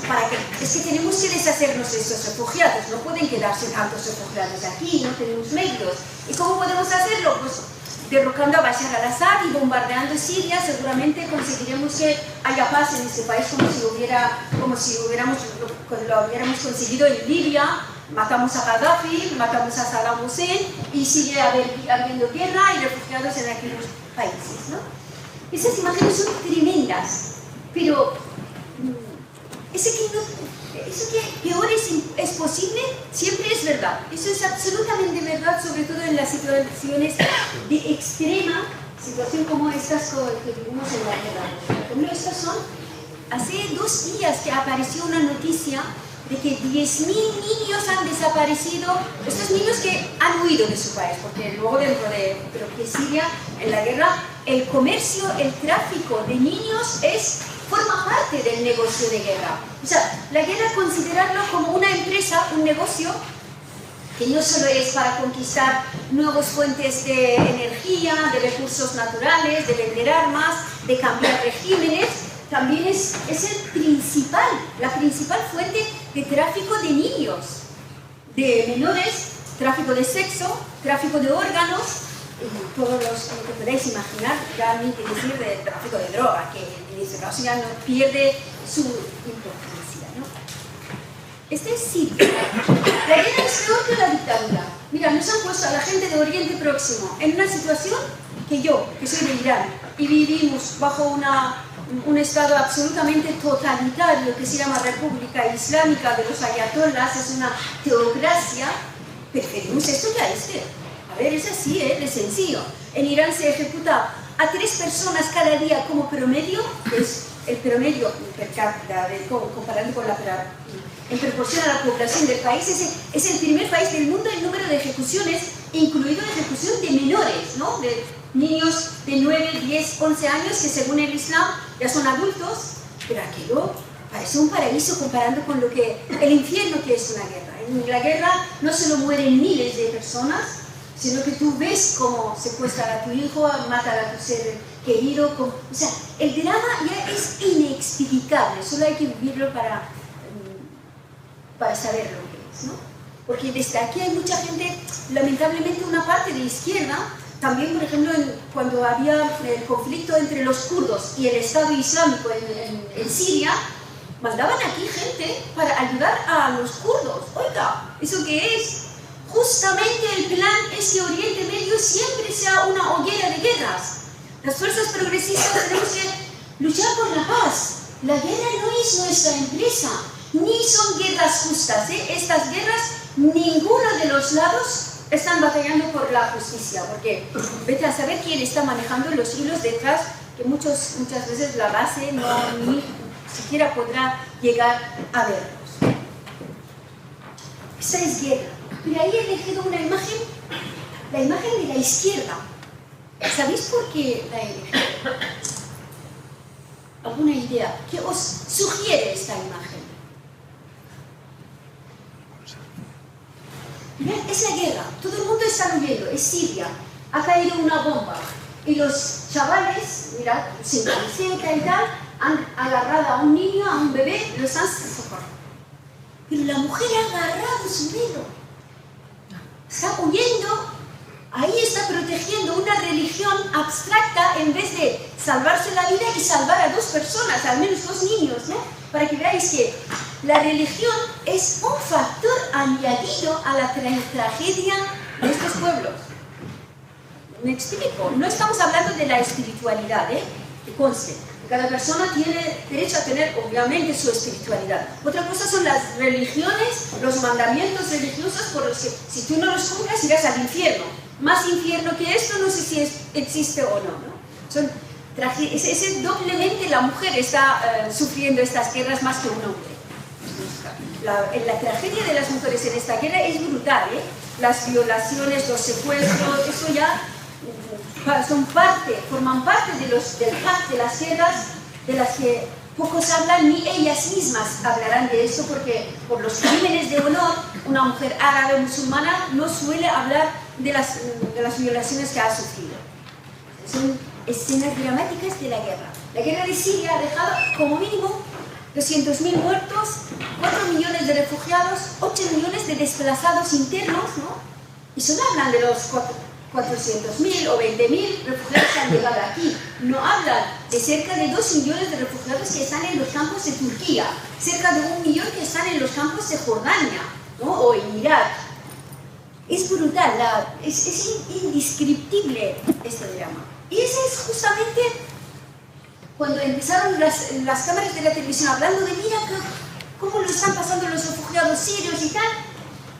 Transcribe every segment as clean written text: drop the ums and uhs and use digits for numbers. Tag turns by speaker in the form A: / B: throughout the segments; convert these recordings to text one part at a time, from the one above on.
A: para que, es que tenemos que deshacernos de estos refugiados, no pueden quedarse tantos refugiados aquí, no tenemos medios. ¿Y cómo podemos hacerlo? Pues derrocando a Bashar al-Assad y bombardeando Siria, seguramente conseguiremos que haya paz en este país como si lo hubiéramos conseguido en Libia. Matamos a Gaddafi, matamos a Saddam Hussein y sigue habiendo guerra y refugiados en aquellos países, ¿no? Esas imágenes son tremendas, pero eso que peor es posible siempre es verdad. Eso es absolutamente verdad, sobre todo en las situaciones de extrema situación como estas que vivimos en la guerra. Por ejemplo, estas son, hace 2 días que apareció una noticia de que 10.000 niños han desaparecido, estos niños que han huido de su país, porque luego pero que Siria, en la guerra, el comercio, el tráfico de niños forma parte del negocio de guerra. O sea, la guerra considerarlo como una empresa, un negocio, que no solo es para conquistar nuevas fuentes de energía, de recursos naturales, de vender armas, de cambiar regímenes, también es la principal fuente de tráfico de niños, de menores, tráfico de sexo, tráfico de órganos, todos los que podéis imaginar, realmente decir de tráfico de droga, que en ese caso ya no pierde su importancia, ¿no? Este es Siria. La guerra es peor que la dictadura. Mira, nos han puesto a la gente de Oriente Próximo en una situación que yo, que soy de Irán, y vivimos bajo un estado absolutamente totalitario que se llama República Islámica de los Ayatolás, es una teocracia, preferimos esto que a este. A ver, es así, de sencillo. En Irán se ejecuta a 3 personas cada día como promedio, que es el promedio per cápita, comparando con en proporción a la población del país, es el primer país del mundo en número de ejecuciones, incluido ejecución de menores, ¿no? De niños de 9, 10, 11 años que según el Islam ya son adultos, pero aquello parece un paraíso comparando con el infierno que es una guerra. En la guerra no solo mueren miles de personas, sino que tú ves cómo secuestran a tu hijo, matan a tu ser querido. O sea, el drama ya es inexplicable, solo hay que vivirlo para saber lo que es, ¿no? Porque desde aquí hay mucha gente, lamentablemente una parte de izquierda, también por ejemplo cuando había el conflicto entre los kurdos y el Estado Islámico en Siria, mandaban aquí gente para ayudar a los kurdos. Oiga, ¿eso qué es? Justamente el plan es que Oriente Medio siempre sea una hoguera de guerras. Las fuerzas progresistas tenemos que luchar por la paz. La guerra no es nuestra empresa, ni son guerras justas. Estas guerras, ninguno de los lados están batallando por la justicia, porque vete a saber quién está manejando los hilos detrás, que muchas veces la base ni siquiera podrá llegar a verlos. Esta es guerra. Pero ahí he elegido una imagen, la imagen de la izquierda. ¿Sabéis por qué la he elegido? ¿Alguna idea? ¿Qué os sugiere esta imagen? Mirad, es la guerra, todo el mundo está huyendo, es Siria, ha caído una bomba y los chavales, mirad, sin camiseta y tal, han agarrado a un niño, a un bebé, los han socorrido. Pero la mujer ha agarrado su velo. Está huyendo, ahí está protegiendo una religión abstracta en vez de salvarse la vida y salvar a 2 personas, al menos 2 niños, ¿no? Para que veáis que la religión es un factor añadido a la tragedia de estos pueblos. Me explico, no estamos hablando de la espiritualidad, que conste. Cada persona tiene derecho a tener, obviamente, su espiritualidad. Otra cosa son las religiones, los mandamientos religiosos por los que, si tú no los cumples, irás al infierno. Más infierno que esto, no sé si existe o no. Es doblemente la mujer está sufriendo estas guerras más que un hombre. La tragedia de las mujeres en esta guerra es brutal, Las violaciones, los secuestros, eso ya forman parte del pacto de las guerras de las que pocos hablan, ni ellas mismas hablarán de eso, porque por los crímenes de honor, una mujer árabe musulmana no suele hablar de las violaciones que ha sufrido. Son escenas dramáticas de la guerra. La guerra de Siria ha dejado como mínimo 200.000 muertos, 4 millones de refugiados, 8 millones de desplazados internos, ¿no? Y solo hablan de los 400.000 o 20.000 refugiados que han llegado aquí. No hablan de cerca de 2 millones de refugiados que están en los campos de Turquía, cerca de 1 millón que están en los campos de Jordania, ¿no? O en Irak. Es brutal, es indescriptible este drama. Y ese es justamente cuando empezaron las cámaras de la televisión hablando de mira cómo lo están pasando los refugiados sirios y tal.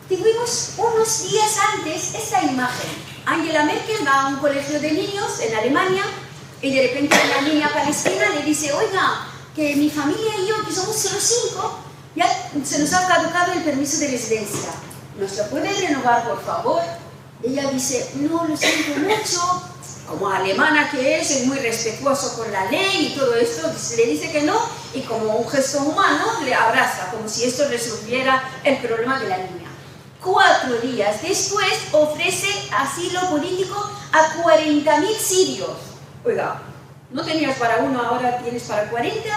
A: Tuvimos unos días antes esta imagen. Angela Merkel va a un colegio de niños en Alemania y de repente una niña palestina le dice, oiga, que mi familia y yo, que somos solo 5, ya se nos ha caducado el permiso de residencia. ¿Nos lo puede renovar, por favor? Ella dice, no, lo siento mucho. Como alemana que es muy respetuoso con la ley y todo esto, le dice que no, y como un gesto humano le abraza, como si esto resolviera el problema de la niña. 4 días después ofrece asilo político a 40.000 sirios. Oiga, ¿no tenías para uno, ahora tienes para 40?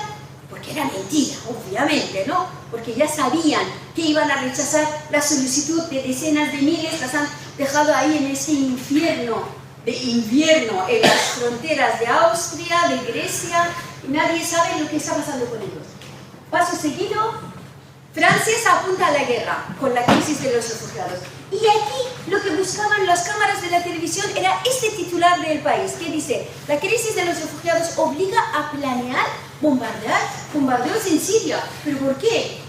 A: Porque era mentira, obviamente, ¿no? Porque ya sabían que iban a rechazar la solicitud de decenas de miles, las han dejado ahí en este infierno de invierno en las fronteras de Austria, de Grecia, y nadie sabe lo que está pasando con ellos. Paso seguido, Francia se apunta a la guerra con la crisis de los refugiados. Y aquí lo que buscaban las cámaras de la televisión era este titular del País, que dice, la crisis de los refugiados obliga a planear bombardeos en Siria. ¿Pero por qué?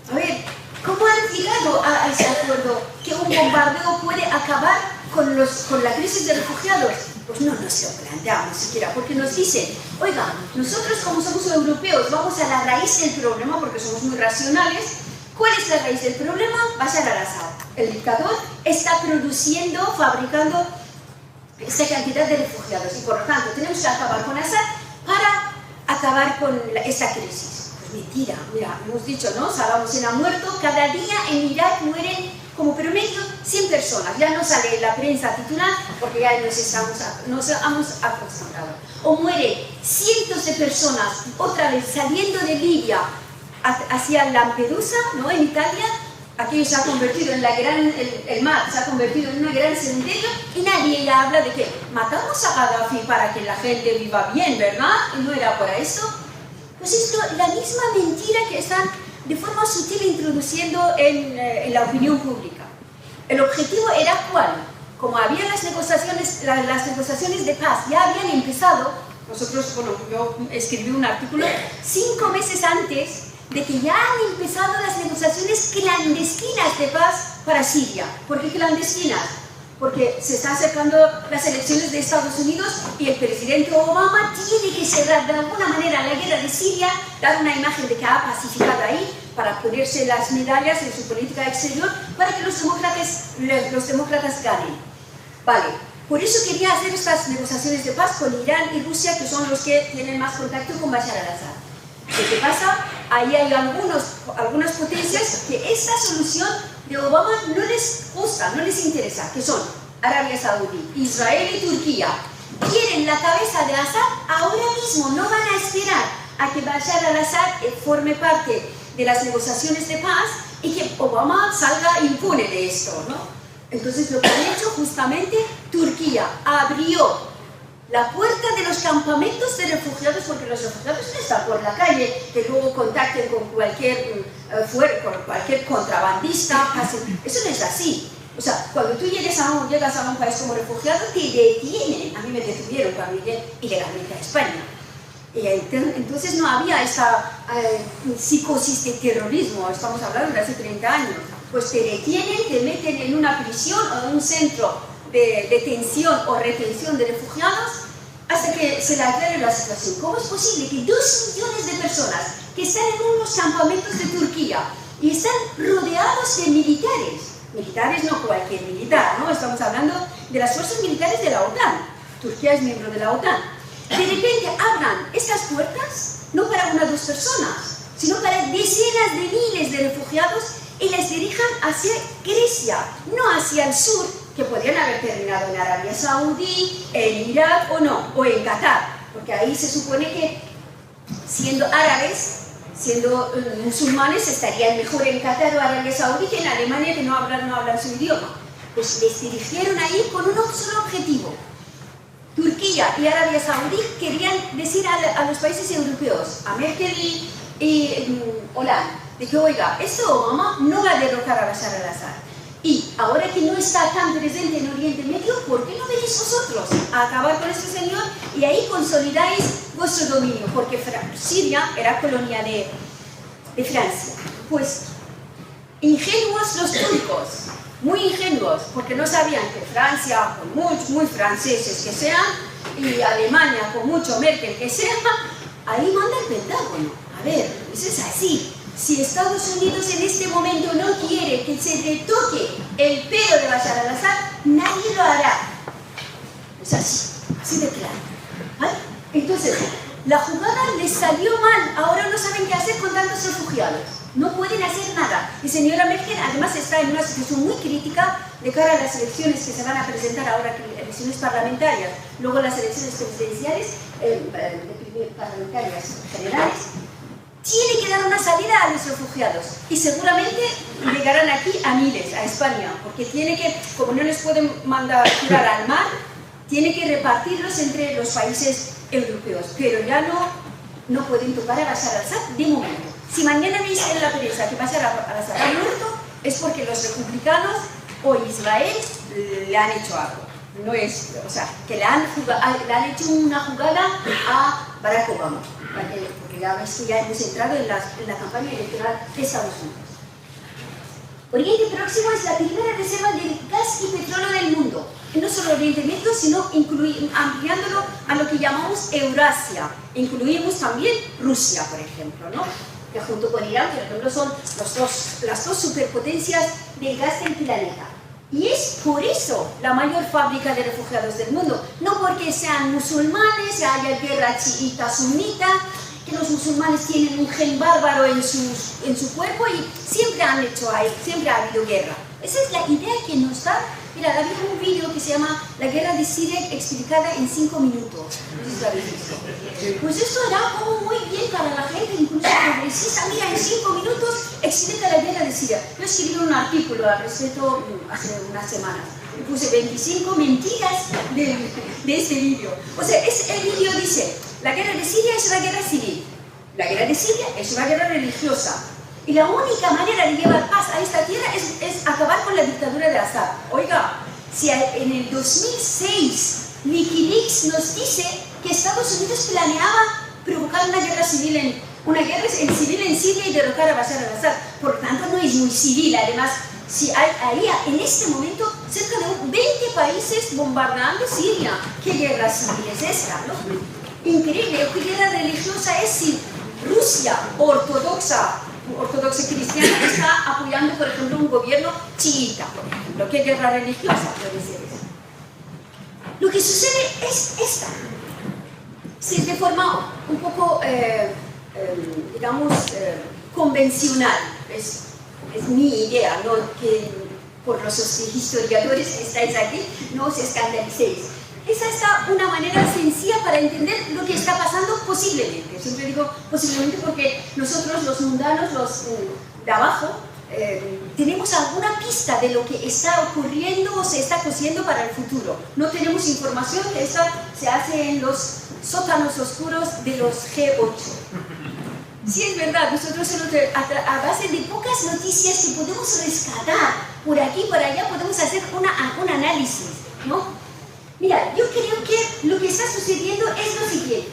A: A ver, ¿cómo han llegado a ese acuerdo que un bombardeo puede acabar con la crisis de refugiados? Pues no nos lo planteamos siquiera, porque nos dicen, oiga, nosotros como somos europeos vamos a la raíz del problema porque somos muy racionales. ¿Cuál es la raíz del problema? Bashar al-Assad. El dictador está fabricando esta cantidad de refugiados y por lo tanto tenemos que acabar con Assad para acabar con esta crisis. Pues mentira, mira, hemos dicho, ¿no? Saddam Hussein ha muerto, cada día en Irak mueren como promedio 100 personas, ya no sale en la prensa titular porque ya nos hemos acostumbrado. O mueren cientos de personas otra vez saliendo de Libia hacia Lampedusa, ¿no? En Italia, aquello se ha convertido en el mar se ha convertido en un gran cementerio y nadie ya habla de que matamos a Gaddafi para que la gente viva bien, ¿verdad? Y no era para eso. Pues esto, la misma mentira que están de forma sutil introduciendo en la opinión pública. El objetivo era ¿cuál? Como había las negociaciones de paz ya habían empezado, nosotros, bueno, yo escribí un artículo 5 meses antes de que ya han empezado las negociaciones clandestinas de paz para Siria. ¿Por qué clandestinas? Porque se están acercando las elecciones de Estados Unidos y el presidente Obama tiene que cerrar de alguna manera la guerra de Siria, dar una imagen de que ha pacificado ahí para ponerse las medallas en su política exterior para que los demócratas ganen. Vale, por eso quería hacer estas negociaciones de paz con Irán y Rusia, que son los que tienen más contacto con Bashar al-Assad. ¿Qué pasa? Ahí hay algunas potencias que esta solución de Obama no les gusta, no les interesa, que son Arabia Saudí, Israel y Turquía. Quieren la cabeza de Assad ahora mismo, no van a esperar a que Bashar al-Assad forme parte de las negociaciones de paz y que Obama salga impune de esto, ¿no? Entonces lo que han hecho justamente, Turquía abrió la puerta de los campamentos de refugiados, porque los refugiados no están por la calle, que luego contacten con cualquier contrabandista. Eso no es así. O sea, cuando tú llegas a un país como refugiado, te detienen. A mí me detuvieron cuando llegué ilegalmente a España. Y entonces no había esta psicosis de terrorismo, estamos hablando de hace 30 años. Pues te detienen, te meten en una prisión o en un centro de detención o retención de refugiados hasta que se le aclare la situación. ¿Cómo es posible que 2 millones de personas que están en unos campamentos de Turquía y están rodeados de militares no cualquier militar, ¿no? Estamos hablando de las fuerzas militares de la OTAN, Turquía es miembro de la OTAN, de repente abran estas puertas no para 1 o 2 personas, sino para decenas de miles de refugiados y les dirijan hacia Grecia, no hacia el sur, que podrían haber terminado en Arabia Saudí, en Irak o no, o en Qatar, porque ahí se supone que siendo árabes siendo musulmanes estarían mejor en Qatar o Arabia Saudí que en Alemania, que no hablan su idioma. Pues les dirigieron ahí con un solo objetivo. Turquía y Arabia Saudí querían decir a los países europeos, a Merkel y Hollande, de que, oiga, este Obama no va a derrocar a Bashar al-Assad. Y ahora que no está tan presente en Oriente Medio, ¿por qué no venís vosotros a acabar con este señor y ahí consolidáis vuestro dominio? Porque Siria era colonia de Francia. Pues ingenuos los turcos, muy ingenuos, porque no sabían que Francia, con muy franceses que sean, y Alemania, con mucho Merkel que sea, ahí manda el Pentágono. A ver, eso es así. Si Estados Unidos en este momento no quiere que se retoque el pelo de Bashar al-Assad, nadie lo hará. Es así de claro. ¿Vale? Entonces, la jugada les salió mal, ahora no saben qué hacer con tantos refugiados. No pueden hacer nada. Y señora Merkel además está en una situación muy crítica de cara a las elecciones que se van a presentar ahora, elecciones parlamentarias, luego las elecciones presidenciales, parlamentarias generales. Tiene que dar una salida a los refugiados y seguramente llegarán aquí a miles, a España, porque tiene que, como no les pueden mandar tirar al mar, tiene que repartirlos entre los países europeos, pero ya no pueden tocar a Bashar al-Assad de momento. Si mañana veis en la prensa que Bashar al-Assad ha muerto, es porque los republicanos o Israel le han hecho algo. No es, o sea, que le han hecho una jugada a Barack Obama. Porque ya veis que ya hemos entrado en la campaña electoral de Estados Unidos. Oriente Próximo es la primera reserva de gas y petróleo del mundo. No solo Oriente Medio, sino ampliándolo a lo que llamamos Eurasia. Incluimos también Rusia, por ejemplo, ¿no? Que junto con Irán, por ejemplo, son las dos superpotencias del gas del planeta. Y es por eso la mayor fábrica de refugiados del mundo, no porque sean musulmanes, haya guerra chiita-sunita, que los musulmanes tienen un gen bárbaro en su cuerpo y siempre ha habido guerra. Esa es la idea que nos da. Mira, había un vídeo que se llama La guerra de Siria explicada en 5 minutos. No sé si lo habéis visto. Pues esto era como muy bien para la gente, incluso progresista. Mira, en 5 minutos explica la guerra de Siria. Yo escribí un artículo al respecto hace unas semanas. Y puse 25 mentiras de este vídeo. O sea, el vídeo dice, la guerra de Siria es una guerra civil. La guerra de Siria es una guerra religiosa. Y la única manera de llevar paz a esta tierra es acabar con la dictadura de Assad. Oiga, si en el 2006 Wikileaks nos dice que Estados Unidos planeaba provocar una guerra civil en Siria y derrocar a Bashar al-Assad, por lo tanto no es muy civil. Además, si hay en este momento cerca de 20 países bombardeando Siria. ¿Qué guerra civil es esta, no? Increíble. ¿Qué guerra religiosa es si Rusia ortodoxa cristiana está apoyando, por ejemplo, un gobierno chiita, por ejemplo? ¿Qué guerra religiosa puede ser esa? Lo que sucede es esta. Si de forma un poco, digamos, convencional, es mi idea, no que por los historiadores que estáis aquí no os escandalicéis. Esa está una manera sencilla para entender lo que está pasando posiblemente. Siempre digo posiblemente porque nosotros, los mundanos, los de abajo, tenemos alguna pista de lo que está ocurriendo o se está cosiendo para el futuro. No tenemos información, que esta se hace en los sótanos oscuros de los G8. Sí, es verdad, nosotros a base de pocas noticias que podemos rescatar por aquí y por allá, podemos hacer un análisis, ¿no? Mira, yo creo que lo que está sucediendo es lo siguiente.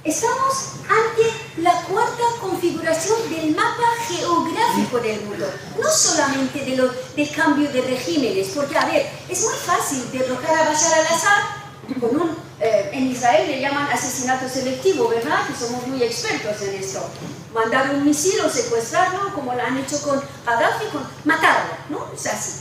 A: Estamos ante la cuarta configuración del mapa geográfico del mundo. No solamente del cambio de regímenes, porque, a ver, es muy fácil derrocar a Bashar al-Assad en Israel le llaman asesinato selectivo, ¿verdad? Que somos muy expertos en esto. Mandar un misil o secuestrarlo, como lo han hecho con Gaddafi, matarlo, ¿no? Es así.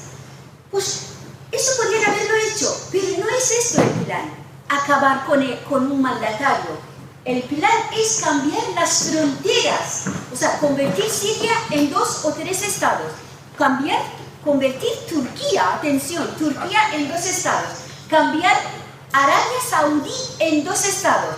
A: Pues eso podrían haberlo hecho, pero no es esto el plan, acabar con un mandatario. El plan es cambiar las fronteras, o sea, convertir Siria en 2 o 3 estados. Convertir Turquía, atención, Turquía en 2 estados. Cambiar Arabia Saudí en 2 estados.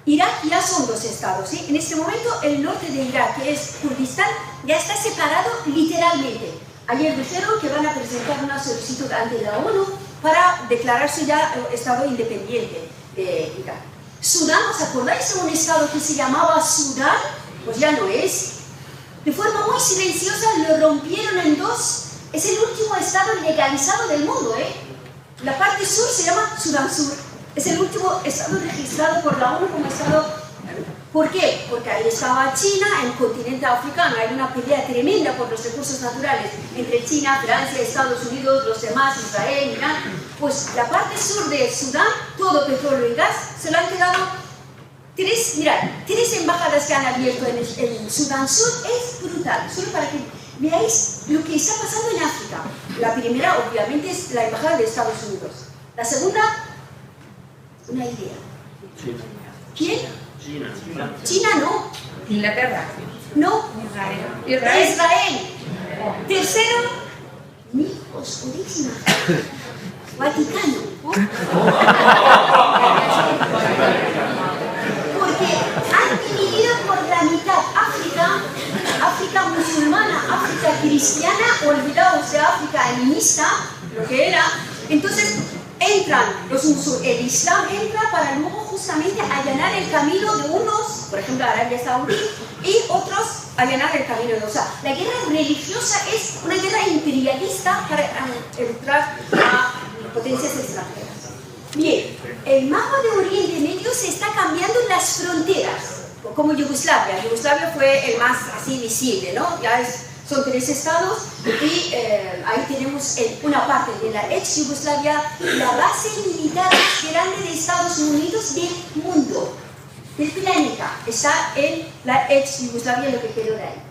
A: Irak ya son 2 estados, ¿sí? En este momento el norte de Irak, que es Kurdistán, ya está separado literalmente. Ayer dijeron que van a presentar una solicitud ante la ONU para declararse ya estado independiente de Irak. Sudán, ¿os acordáis de un estado que se llamaba Sudán? Pues ya no es. De forma muy silenciosa lo rompieron en 2. Es el último estado legalizado del mundo, ¿eh? La parte sur se llama Sudán Sur. Es el último estado registrado por la ONU como estado. ¿Por qué? Porque ahí estaba China, en el continente africano. Hay una pelea tremenda por los recursos naturales entre China, Francia, Estados Unidos, los demás, Israel, Irán. Pues la parte sur de Sudán, todo petróleo y gas, se lo han quedado 3 embajadas que han abierto en Sudán Sur. Es brutal, solo para que veáis lo que está pasando en África. La primera, obviamente, es la embajada de Estados Unidos. La segunda, una idea.
B: China.
A: ¿Quién?
B: China.
A: China no.
C: Inglaterra.
A: No.
C: Israel.
A: Israel. Tercero, hijos, purísima. Vaticano. ¿No? Porque han dividido por la mitad África musulmana, África cristiana, olvidaos de África animista, lo que era. Entonces, el Islam entra para luego justamente allanar el camino de unos, por ejemplo Arabia Saudí, y otros allanar el camino de otros. O sea, la guerra religiosa es una guerra imperialista para entrar a potencias extranjeras. Bien, el mapa de Oriente Medio se está cambiando en las fronteras, como Yugoslavia. Yugoslavia fue el más así visible, ¿no? Son 3 estados y ahí tenemos una parte de la ex Yugoslavia, la base militar más grande de Estados Unidos del mundo, del planeta. Está en la ex Yugoslavia, lo que quedó de ahí.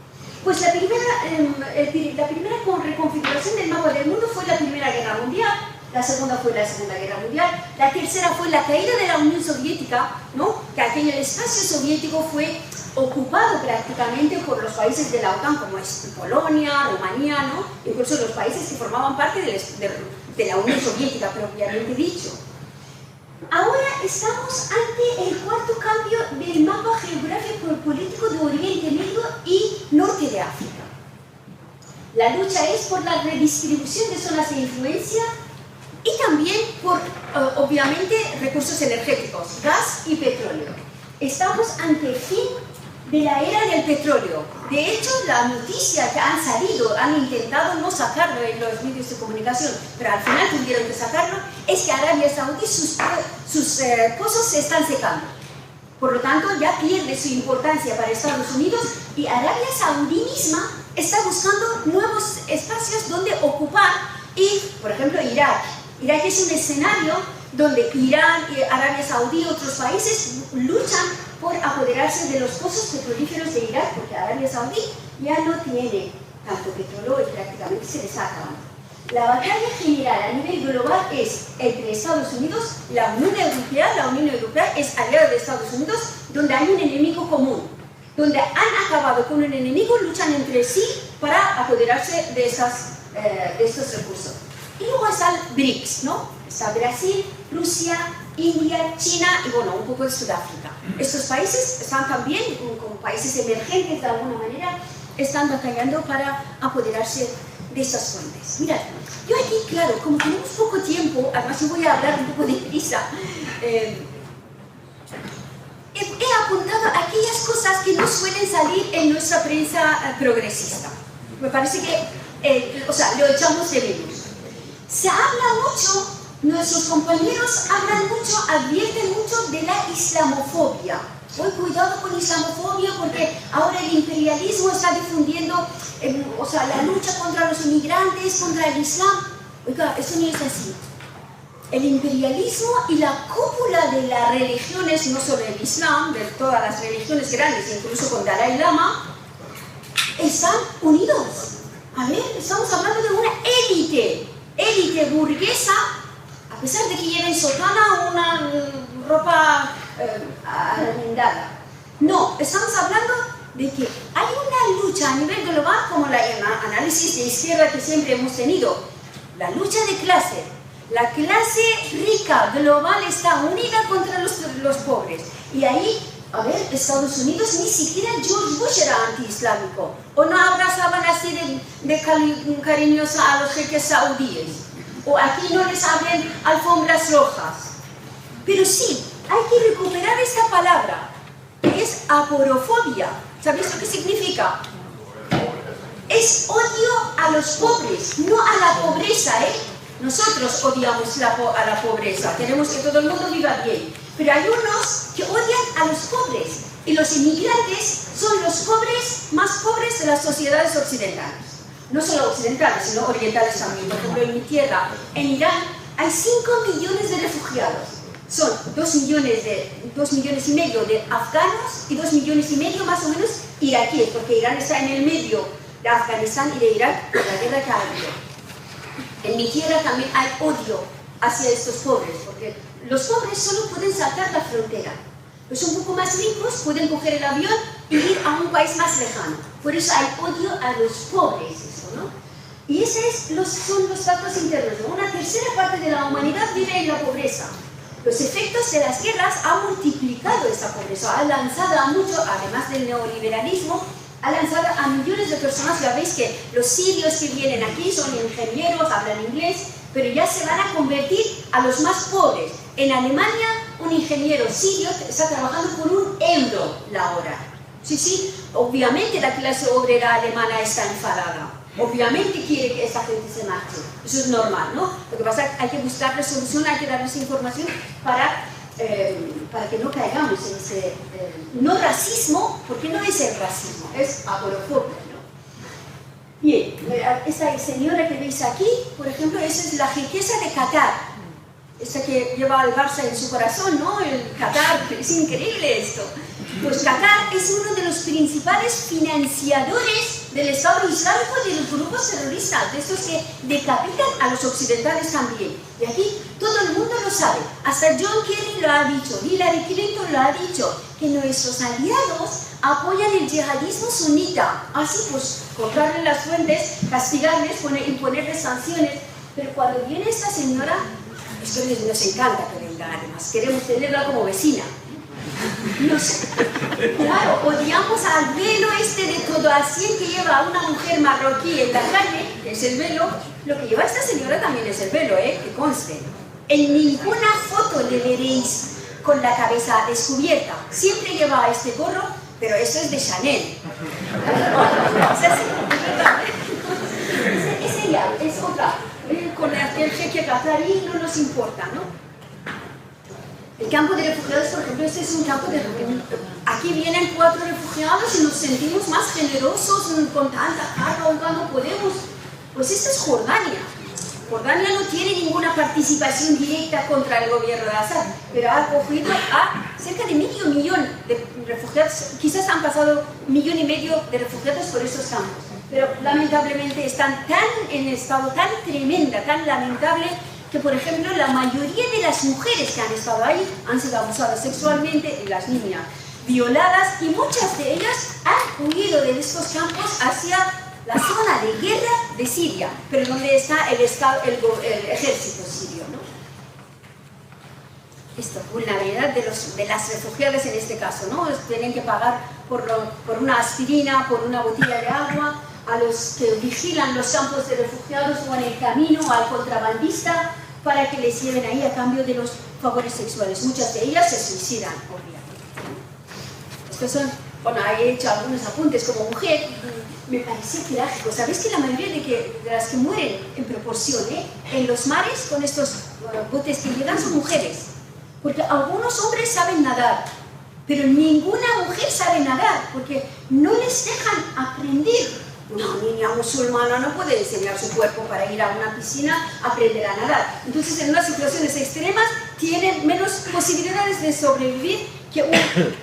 A: Pues la primera reconfiguración del mapa del mundo fue la Primera Guerra Mundial, la segunda fue la Segunda Guerra Mundial, la tercera fue la caída de la Unión Soviética, ¿no? Que aquel espacio soviético fue ocupado prácticamente por los países de la OTAN, como es Polonia, Rumanía, ¿no? Incluso los países que formaban parte de la Unión Soviética, propiamente dicho. Ahora estamos ante el cuarto cambio del mapa geográfico y político de Oriente Medio y Norte de África. La lucha es por la redistribución de zonas de influencia y también por, obviamente, recursos energéticos, gas y petróleo. Estamos ante el fin de la era del petróleo. De hecho, la noticia que han salido, han intentado no sacarlo en los medios de comunicación, pero al final tuvieron que sacarlo, es que Arabia Saudí, sus pozos se están secando. Por lo tanto, ya pierde su importancia para Estados Unidos y Arabia Saudí misma está buscando nuevos espacios donde ocupar y, por ejemplo, Irak. Irak es un escenario donde Irán, Arabia Saudí y otros países luchan por apoderarse de los pozos petrolíferos de Irak, porque Arabia Saudí ya no tiene tanto petróleo y prácticamente se les acaba. La batalla general a nivel global es entre Estados Unidos y la Unión Europea. La Unión Europea es aliada de Estados Unidos, donde hay un enemigo común, donde han acabado con un enemigo, luchan entre sí para apoderarse de estos recursos. Y luego está el BRICS, ¿no? Está Brasil, Rusia, India, China y bueno, un poco de Sudáfrica. Estos países están también, como países emergentes de alguna manera, están batallando para apoderarse de estas fuentes. Mirad, yo aquí, claro, como tenemos poco tiempo, además yo voy a hablar un poco de prisa, he apuntado aquellas cosas que no suelen salir en nuestra prensa progresista. Me parece que, lo echamos de menos. Se habla mucho, nuestros compañeros hablan mucho, advierten mucho de la islamofobia. Hoy cuidado con la islamofobia porque ahora el imperialismo está difundiendo la lucha contra los inmigrantes, contra el Islam. Oiga, eso no es así. El imperialismo y la cúpula de las religiones, no solo el Islam, de todas las religiones grandes, incluso con Dalai Lama, están unidos. A ver, estamos hablando de una élite burguesa, a pesar de que lleven sotana o una ropa arrendada. No, estamos hablando de que hay una lucha a nivel global, como el análisis de izquierda que siempre hemos tenido, la lucha de clase, La clase rica global está unida contra los pobres. Y ahí, a ver, Estados Unidos ni siquiera George Bush era antiislámico. O no abrazaban así de cariñosa a los jeques saudíes. O aquí no les abren alfombras rojas. Pero sí, hay que recuperar esta palabra, que es aporofobia. ¿Sabéis lo que significa? Es odio a los pobres, no a la pobreza, ¿eh? Nosotros odiamos a la pobreza, queremos que todo el mundo viva bien. Pero hay unos que odian a los pobres. Y los inmigrantes son los pobres más pobres de las sociedades occidentales. No solo occidentales, sino orientales también. Por ejemplo, en mi tierra, en Irán, hay 5 millones de refugiados. Son 2 millones y medio de afganos y 2 millones y medio más o menos iraquíes, porque Irán está en el medio de Afganistán y de Irak por la guerra que ha habido. En mi tierra también hay odio hacia estos pobres, porque los pobres solo pueden saltar la frontera. Los un poco más ricos pueden coger el avión y ir a un país más lejano. Por eso hay odio a los pobres, eso, ¿no? Y esos son los datos internos. Una tercera parte de la humanidad vive en la pobreza. Los efectos de las guerras han multiplicado esta pobreza, ha lanzado a mucho, además del neoliberalismo, ha lanzado a millones de personas. Ya veis que los sirios que vienen aquí son ingenieros, hablan inglés, pero ya se van a convertir a los más pobres. En Alemania, un ingeniero sirio está trabajando por €1 la hora. Sí, obviamente la clase obrera alemana está enfadada. Obviamente quiere que esta gente se marche. Eso es normal, ¿no? Lo que pasa es que hay que buscar solución, hay que darles información para que no caigamos en ese... no racismo, porque no es el racismo, es aporofobia, ¿no? Bien, esta señora que veis aquí, por ejemplo, esa es la riqueza de Qatar. Esta que lleva al Barça en su corazón, ¿no? El Qatar, es increíble esto. Pues Qatar es uno de los principales financiadores del Estado Islámico y de los grupos terroristas, de estos que decapitan a los occidentales también. Y aquí todo el mundo lo sabe, hasta John Kerry lo ha dicho, Hillary Clinton lo ha dicho, que nuestros aliados apoyan el yihadismo sunita. Así pues, cortarle las fuentes, castigarles, imponerles sanciones. Pero cuando viene esta señora, esto nos encanta que venga, además, queremos tenerla como vecina. Claro, odiamos al velo este de todo así que lleva a una mujer marroquí en la calle, que es el velo. Lo que lleva esta señora también es el velo, que conste. En ninguna foto le veréis con la cabeza descubierta. Siempre lleva este gorro, pero esto es de Chanel. Es ella, es otra. Con el jeque qatarí no nos importa, ¿no? El campo de refugiados, por ejemplo, este es un campo de refugiados. Aquí vienen 4 refugiados y nos sentimos más generosos con tanta carga cuando podemos. Pues esto es Jordania. Jordania no tiene ninguna participación directa contra el gobierno de Assad, pero ha acogido a cerca de medio millón de refugiados. Quizás han pasado 1,5 millones de refugiados por estos campos. Pero lamentablemente están en estado tan tremenda, tan lamentable, que por ejemplo la mayoría de las mujeres que han estado ahí han sido abusadas sexualmente y las niñas violadas, y muchas de ellas han huido de estos campos hacia la zona de guerra de Siria, pero donde está el ejército sirio, ¿no? Esto, vulnerabilidad de las refugiadas en este caso, ¿no? Tienen que pagar por una aspirina, por una botella de agua, a los que vigilan los campos de refugiados o en el camino, al contrabandista, para que les lleven ahí a cambio de los favores sexuales. Muchas de ellas se suicidan, obviamente. Estos son, bueno, he hecho algunos apuntes como mujer, me parece trágico. ¿Sabéis que la mayoría de las que mueren en proporción en los mares con estos botes que llegan son mujeres? Porque algunos hombres saben nadar, pero ninguna mujer sabe nadar, porque no les dejan aprender. Una niña musulmana no puede enseñar su cuerpo para ir a una piscina a aprender a nadar. Entonces, en unas situaciones extremas, tienen menos posibilidades de sobrevivir que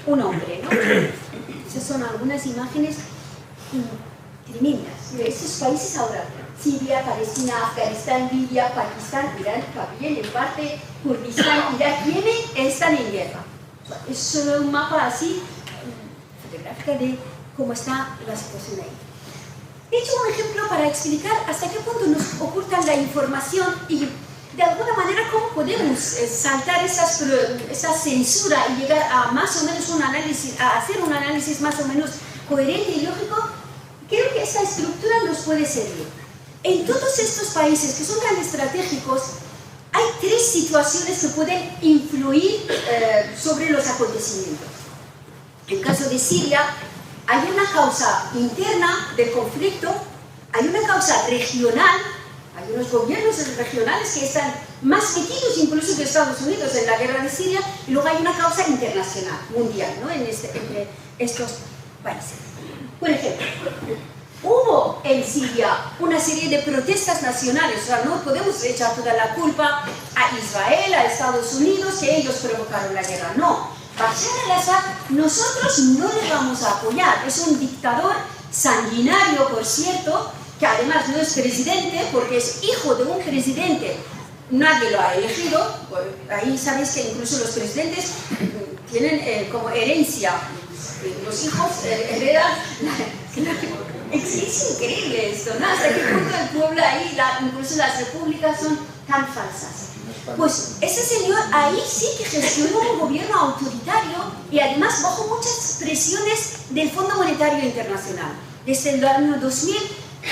A: un hombre, ¿no? Esas son algunas imágenes tremendas. Estos países ahora, Siria, Palestina, Afganistán, Libia, Pakistán, Irán, también en parte, Kurdistán, Irak, Yemen, están en guerra. Es solo un mapa así, fotográfica de cómo está la situación ahí. He hecho un ejemplo para explicar hasta qué punto nos ocultan la información y de alguna manera, ¿cómo podemos saltar esa censura y llegar a más o menos un análisis, a hacer un análisis más o menos coherente y lógico? Creo que esta estructura nos puede servir. En todos estos países que son tan estratégicos, hay tres situaciones que pueden influir sobre los acontecimientos. En el caso de Siria, hay una causa interna del conflicto, hay una causa regional, hay unos gobiernos regionales que están más metidos incluso que Estados Unidos en la guerra de Siria, y luego hay una causa internacional, mundial, ¿no? entre estos países. Por ejemplo, hubo en Siria una serie de protestas nacionales, o sea, no podemos echar toda la culpa a Israel, a Estados Unidos, que ellos provocaron la guerra, no. Bashar al-Assad, nosotros no le vamos a apoyar, es un dictador sanguinario, por cierto, que además no es presidente, porque es hijo de un presidente, nadie lo ha elegido, ahí sabéis que incluso los presidentes tienen como herencia, los hijos heredan, es increíble esto, ¿no? Hasta qué punto el pueblo ahí, incluso las repúblicas son tan falsas. Pues ese señor ahí sí que gestionó un gobierno autoritario y además bajo muchas presiones del Fondo Monetario Internacional. Desde el año 2000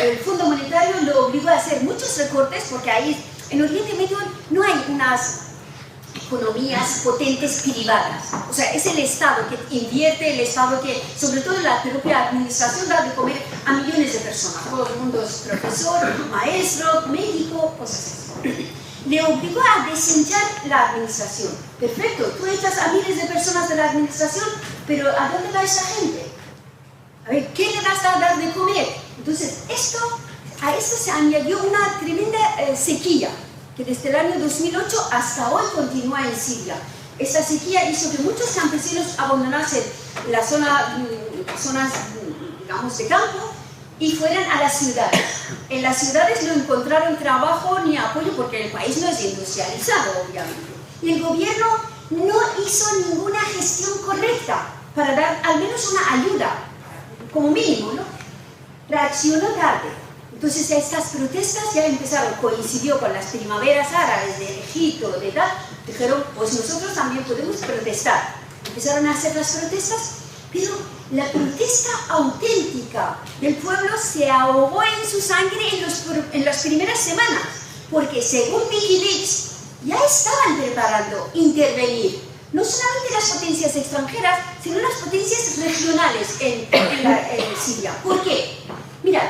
A: el Fondo Monetario lo obligó a hacer muchos recortes porque ahí en Oriente Medio no hay unas economías potentes privadas. O sea, es el Estado que invierte, el Estado que, sobre todo la propia administración, da de comer a millones de personas. Todo el mundo es profesor, maestro, médico, cosas así. Le obligó a deshinchar la administración. Perfecto, tú echas a miles de personas de la administración, pero ¿a dónde va esa gente? A ver, ¿qué le vas a dar de comer? Entonces, a esto se añadió una tremenda sequía, que desde el año 2008 hasta hoy continúa en Siria. Esta sequía hizo que muchos campesinos abandonasen las zonas, digamos, de campo y fueran a las ciudades. En las ciudades no encontraron trabajo ni apoyo porque el país no es industrializado, obviamente. Y el gobierno no hizo ninguna gestión correcta para dar al menos una ayuda, como mínimo, ¿no? Reaccionó tarde. Entonces estas protestas ya empezaron, coincidió con las primaveras árabes de Egipto, de tal, dijeron, pues nosotros también podemos protestar. Empezaron a hacer las protestas, pero la protesta auténtica del pueblo se ahogó en su sangre en las primeras semanas, porque según Wikileaks ya estaban preparando intervenir, no solamente las potencias extranjeras, sino las potencias regionales en Siria. ¿Por qué? Mirad,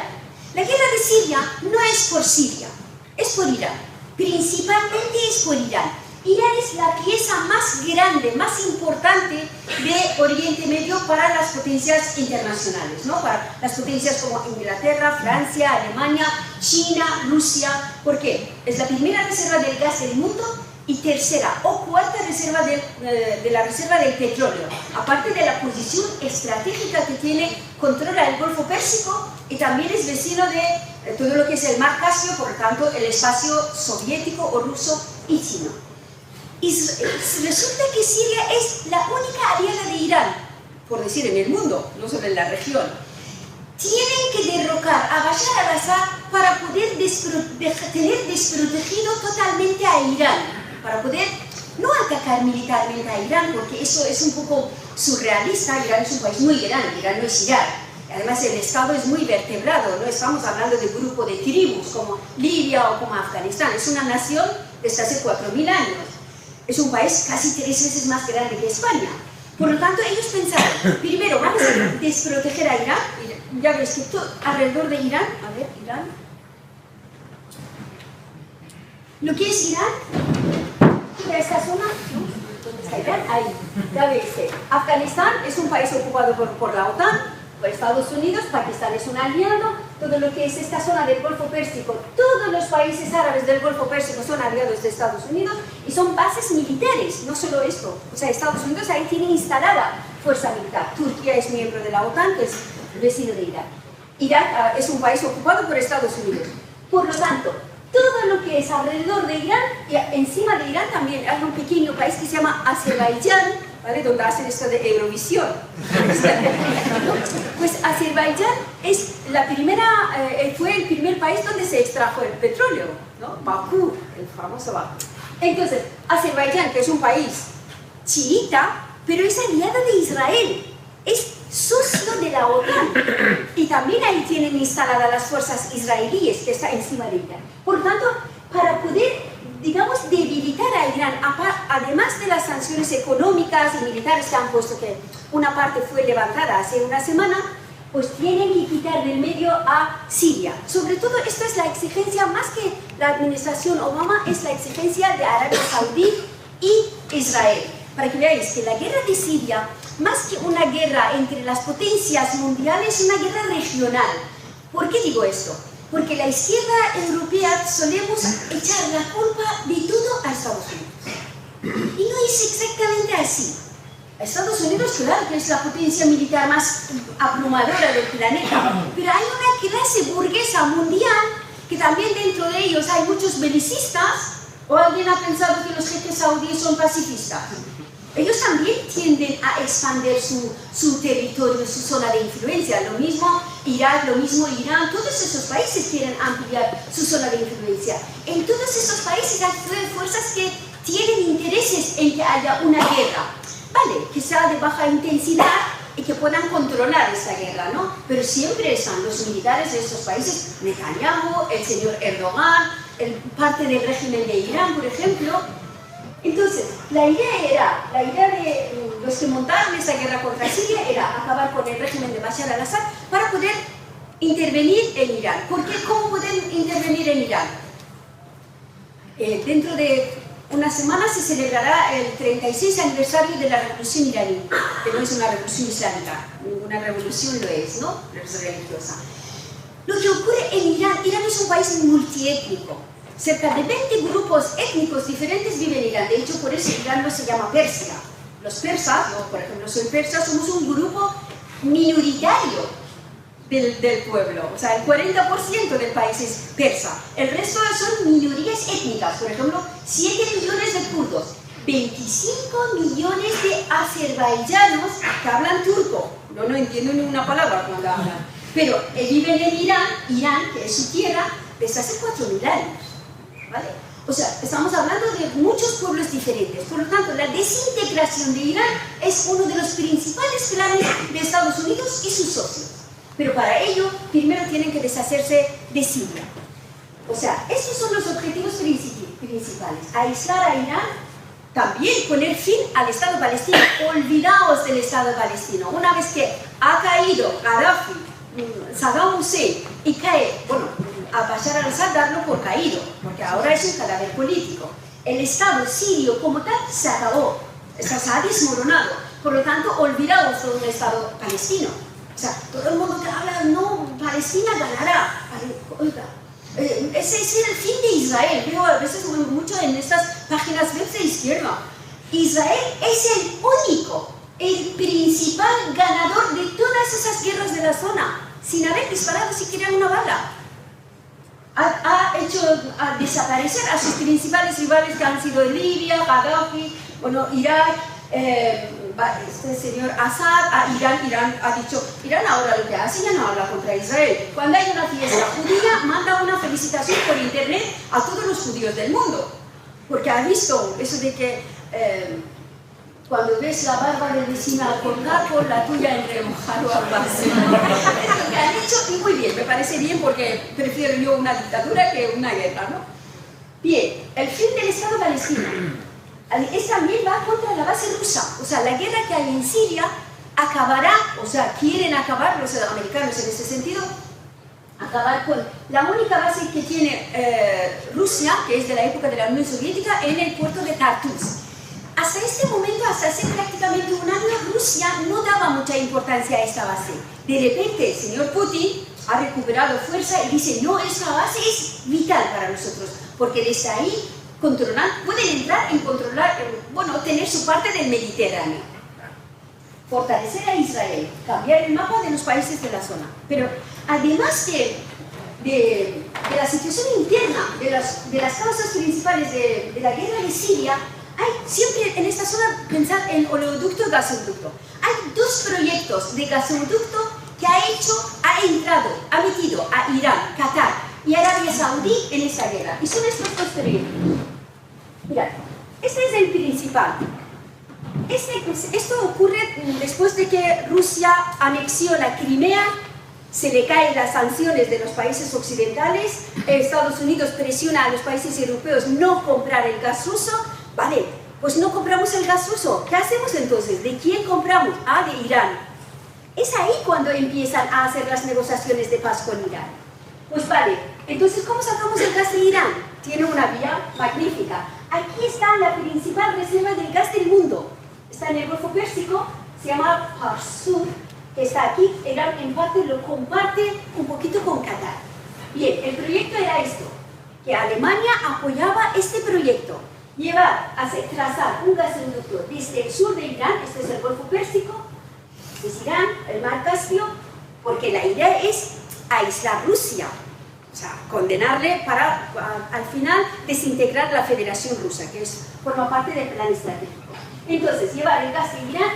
A: la guerra de Siria no es por Siria, es por Irán. Principalmente es por Irán. Irán es la pieza más grande, más importante de Oriente Medio para las potencias internacionales, ¿no? Para las potencias como Inglaterra, Francia, Alemania, China, Rusia. ¿Por qué? Es la primera reserva del gas del mundo y tercera o cuarta reserva de la reserva del petróleo. Aparte de la posición estratégica que tiene, controla el Golfo Pérsico y también es vecino de todo lo que es el Mar Caspio, por lo tanto el espacio soviético o ruso y chino. Y resulta que Siria es la única aliada de Irán, por decir en el mundo, no solo en la región. Tienen que derrocar a Bashar al-Assad para poder tener desprotegido totalmente a Irán, para poder no atacar militarmente a Irán, porque eso es un poco surrealista. Irán es un país muy grande, Irán no es Irak. Además el Estado es muy vertebrado, no estamos hablando de un grupo de tribus como Libia o como Afganistán, es una nación desde hace 4.000 años. Es un país casi 3 veces más grande que España. Por lo tanto, ellos pensaron, primero vamos a desproteger a Irán. Ya ves que todo alrededor de Irán, a ver, Irán. Lo que es Irán, toda esta zona, ¿dónde está Irán? Ahí, ya ves. Afganistán es un país ocupado por la OTAN, por Estados Unidos, Pakistán es un aliado, todo lo que es esta zona del Golfo Pérsico, todos los países árabes del Golfo Pérsico son aliados de Estados Unidos y son bases militares, no solo esto. O sea, Estados Unidos ahí tiene instalada fuerza militar. Turquía es miembro de la OTAN, que es vecino de Irak. Irak es un país ocupado por Estados Unidos. Por lo tanto, todo lo que es alrededor de Irán, y encima de Irán también hay un pequeño país que se llama Azerbaiyán, ¿vale? Donde hacen esto de Eurovisión. Pues Azerbaiyán es la primera, fue el primer país donde se extrajo el petróleo, ¿no? Bakú, el famoso Bakú. Entonces, Azerbaiyán, que es un país chiita, pero es aliada de Israel, es socio de la OTAN, y también ahí tienen instaladas las fuerzas israelíes que están encima de Irán. Por tanto, para poder, digamos, debilitar a Irán, además de las sanciones económicas y militares que han puesto, que una parte fue levantada hace una semana, pues tienen que quitar del medio a Siria. Sobre todo, esta es la exigencia, más que la administración Obama, es la exigencia de Arabia Saudí y Israel. Para que veáis que la guerra de Siria, más que una guerra entre las potencias mundiales, es una guerra regional. ¿Por qué digo esto? Porque la izquierda europea solemos echar la culpa de todo a Estados Unidos. Y no es exactamente así. Estados Unidos, claro, que es la potencia militar más abrumadora del planeta, pero hay una clase burguesa mundial que también dentro de ellos hay muchos belicistas. ¿O alguien ha pensado que los jefes saudíes son pacifistas? Ellos también tienden a expandir su territorio, su zona de influencia. Lo mismo Irak, lo mismo Irán, todos esos países quieren ampliar su zona de influencia. En todos esos países hay fuerzas que tienen intereses en que haya una guerra. Vale, que sea de baja intensidad y que puedan controlar esta guerra, ¿no? Pero siempre están los militares de estos países, Netanyahu, el señor Erdogan, parte del régimen de Irán, por ejemplo. Entonces, la idea de los que montaron esta guerra contra Siria era acabar con el régimen de Bashar al-Assad para poder intervenir en Irán. ¿Por qué? ¿Cómo pueden intervenir en Irán? Dentro de una semana se celebrará el 36 aniversario de la revolución iraní, que no es una revolución islámica, ninguna revolución lo es, ¿no? Es religiosa. Lo que ocurre en Irán, Irán es un país multiétnico. Cerca de 20 grupos étnicos diferentes viven en Irán. De hecho, por eso Irán no se llama Persia. Los persas, yo por ejemplo soy persa, somos un grupo minoritario del pueblo. O sea, el 40% del país es persa. El resto son minorías étnicas. Por ejemplo, 7 millones de kurdos, 25 millones de azerbaiyanos que hablan turco. No entiendo ni una palabra cuando hablan. Pero viven en Irán, que es su tierra, desde hace 4.000 años. ¿Vale? O sea, estamos hablando de muchos pueblos diferentes. Por lo tanto, la desintegración de Irán es uno de los principales planes de Estados Unidos y sus socios. Pero para ello, primero tienen que deshacerse de Siria. O sea, estos son los objetivos principales. Aislar a Irán, también poner fin al Estado palestino. Olvidaos del Estado palestino. Una vez que ha caído Gaddafi, Saddam Hussein y cae, bueno, a Bashar al-Assad darlo por caído, porque ahora es un cadáver político. El Estado sirio como tal se acabó, se ha desmoronado. Por lo tanto, olvidaos de un Estado palestino. O sea, todo el mundo que habla, no, Palestina ganará. Oiga, ese es el fin de Israel. Veo a veces mucho en estas páginas web de izquierda. Israel es el único, el principal ganador de todas esas guerras de la zona, sin haber disparado siquiera una bala. Ha hecho desaparecer a sus principales rivales que han sido Libia, Gaddafi, bueno, Irak, este señor Assad, a Irán ha dicho, Irán ahora lo que hace ya no habla contra Israel. Cuando hay una fiesta judía, manda una felicitación por internet a todos los judíos del mundo, porque ha visto eso de que cuando ves la barba del vecino al colgar, por la tuya en remojar o algo así. Es lo que han hecho y muy bien, me parece bien porque prefiero yo una dictadura que una guerra, ¿no? Bien, el fin del Estado palestino. También va contra la base rusa. O sea, la guerra que hay en Siria acabará, o sea, quieren acabar los americanos en ese sentido, acabar con la única base que tiene Rusia, que es de la época de la Unión Soviética, en el puerto de Tartus. Hasta este momento, hasta hace prácticamente un año, Rusia no daba mucha importancia a esta base. De repente, el señor Putin ha recuperado fuerza y dice, no, esta base es vital para nosotros, porque desde ahí pueden entrar en controlar, bueno, tener su parte del Mediterráneo. Fortalecer a Israel, cambiar el mapa de los países de la zona. Pero además de la situación interna, de las causas principales de la guerra de Siria, hay siempre en esta zona pensar en oleoducto y gasoducto. Hay 2 proyectos de gasoducto que ha metido a Irán, Qatar y Arabia Saudí en esa guerra. Y son estos dos proyectos. Mirad, este es el principal. Esto ocurre después de que Rusia anexiona Crimea, se le caen las sanciones de los países occidentales, Estados Unidos presiona a los países europeos no comprar el gas ruso. Vale, pues no compramos el gas ruso. ¿Qué hacemos entonces? ¿De quién compramos? Ah, de Irán. Es ahí cuando empiezan a hacer las negociaciones de paz con Irán. Pues vale, entonces ¿cómo sacamos el gas de Irán? Tiene una vía magnífica. Aquí está la principal reserva del gas del mundo. Está en el Golfo Pérsico, se llama Parsur, que está aquí. Irán en parte lo comparte un poquito con Qatar. Bien, el proyecto era esto, que Alemania apoyaba este proyecto. Trazar un gasoducto desde el sur de Irán, este es el Golfo Pérsico, es Irán, el Mar Caspio, porque la idea es aislar Rusia, o sea, condenarle para al final desintegrar la Federación Rusa, que forma parte del plan estratégico. Entonces, llevar el gas de Irán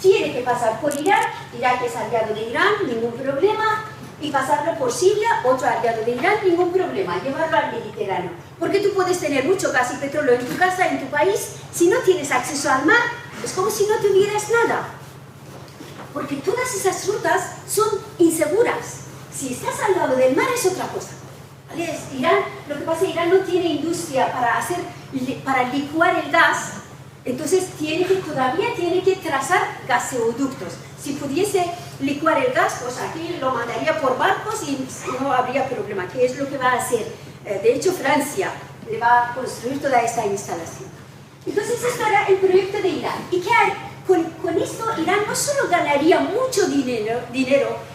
A: tiene que pasar por Irak, Irak es aliado de Irán, ningún problema, y pasarlo por Siria, otro aliado de Irán, ningún problema, llevarlo al Mediterráneo. Porque tú puedes tener mucho gas y petróleo en tu casa, en tu país, si no tienes acceso al mar, es como si no tuvieras nada. Porque todas esas rutas son inseguras. Si estás al lado del mar es otra cosa. ¿Vale? Irán, lo que pasa es que Irán no tiene industria para licuar el gas, entonces todavía tiene que trazar gasoductos. Si pudiese licuar el gas, pues aquí lo mandaría por barcos y no habría problema. ¿Qué es lo que va a hacer? De hecho, Francia le va a construir toda esta instalación. Entonces, esto era el proyecto de Irán. ¿Y qué hay? Con esto, Irán no solo ganaría mucho dinero,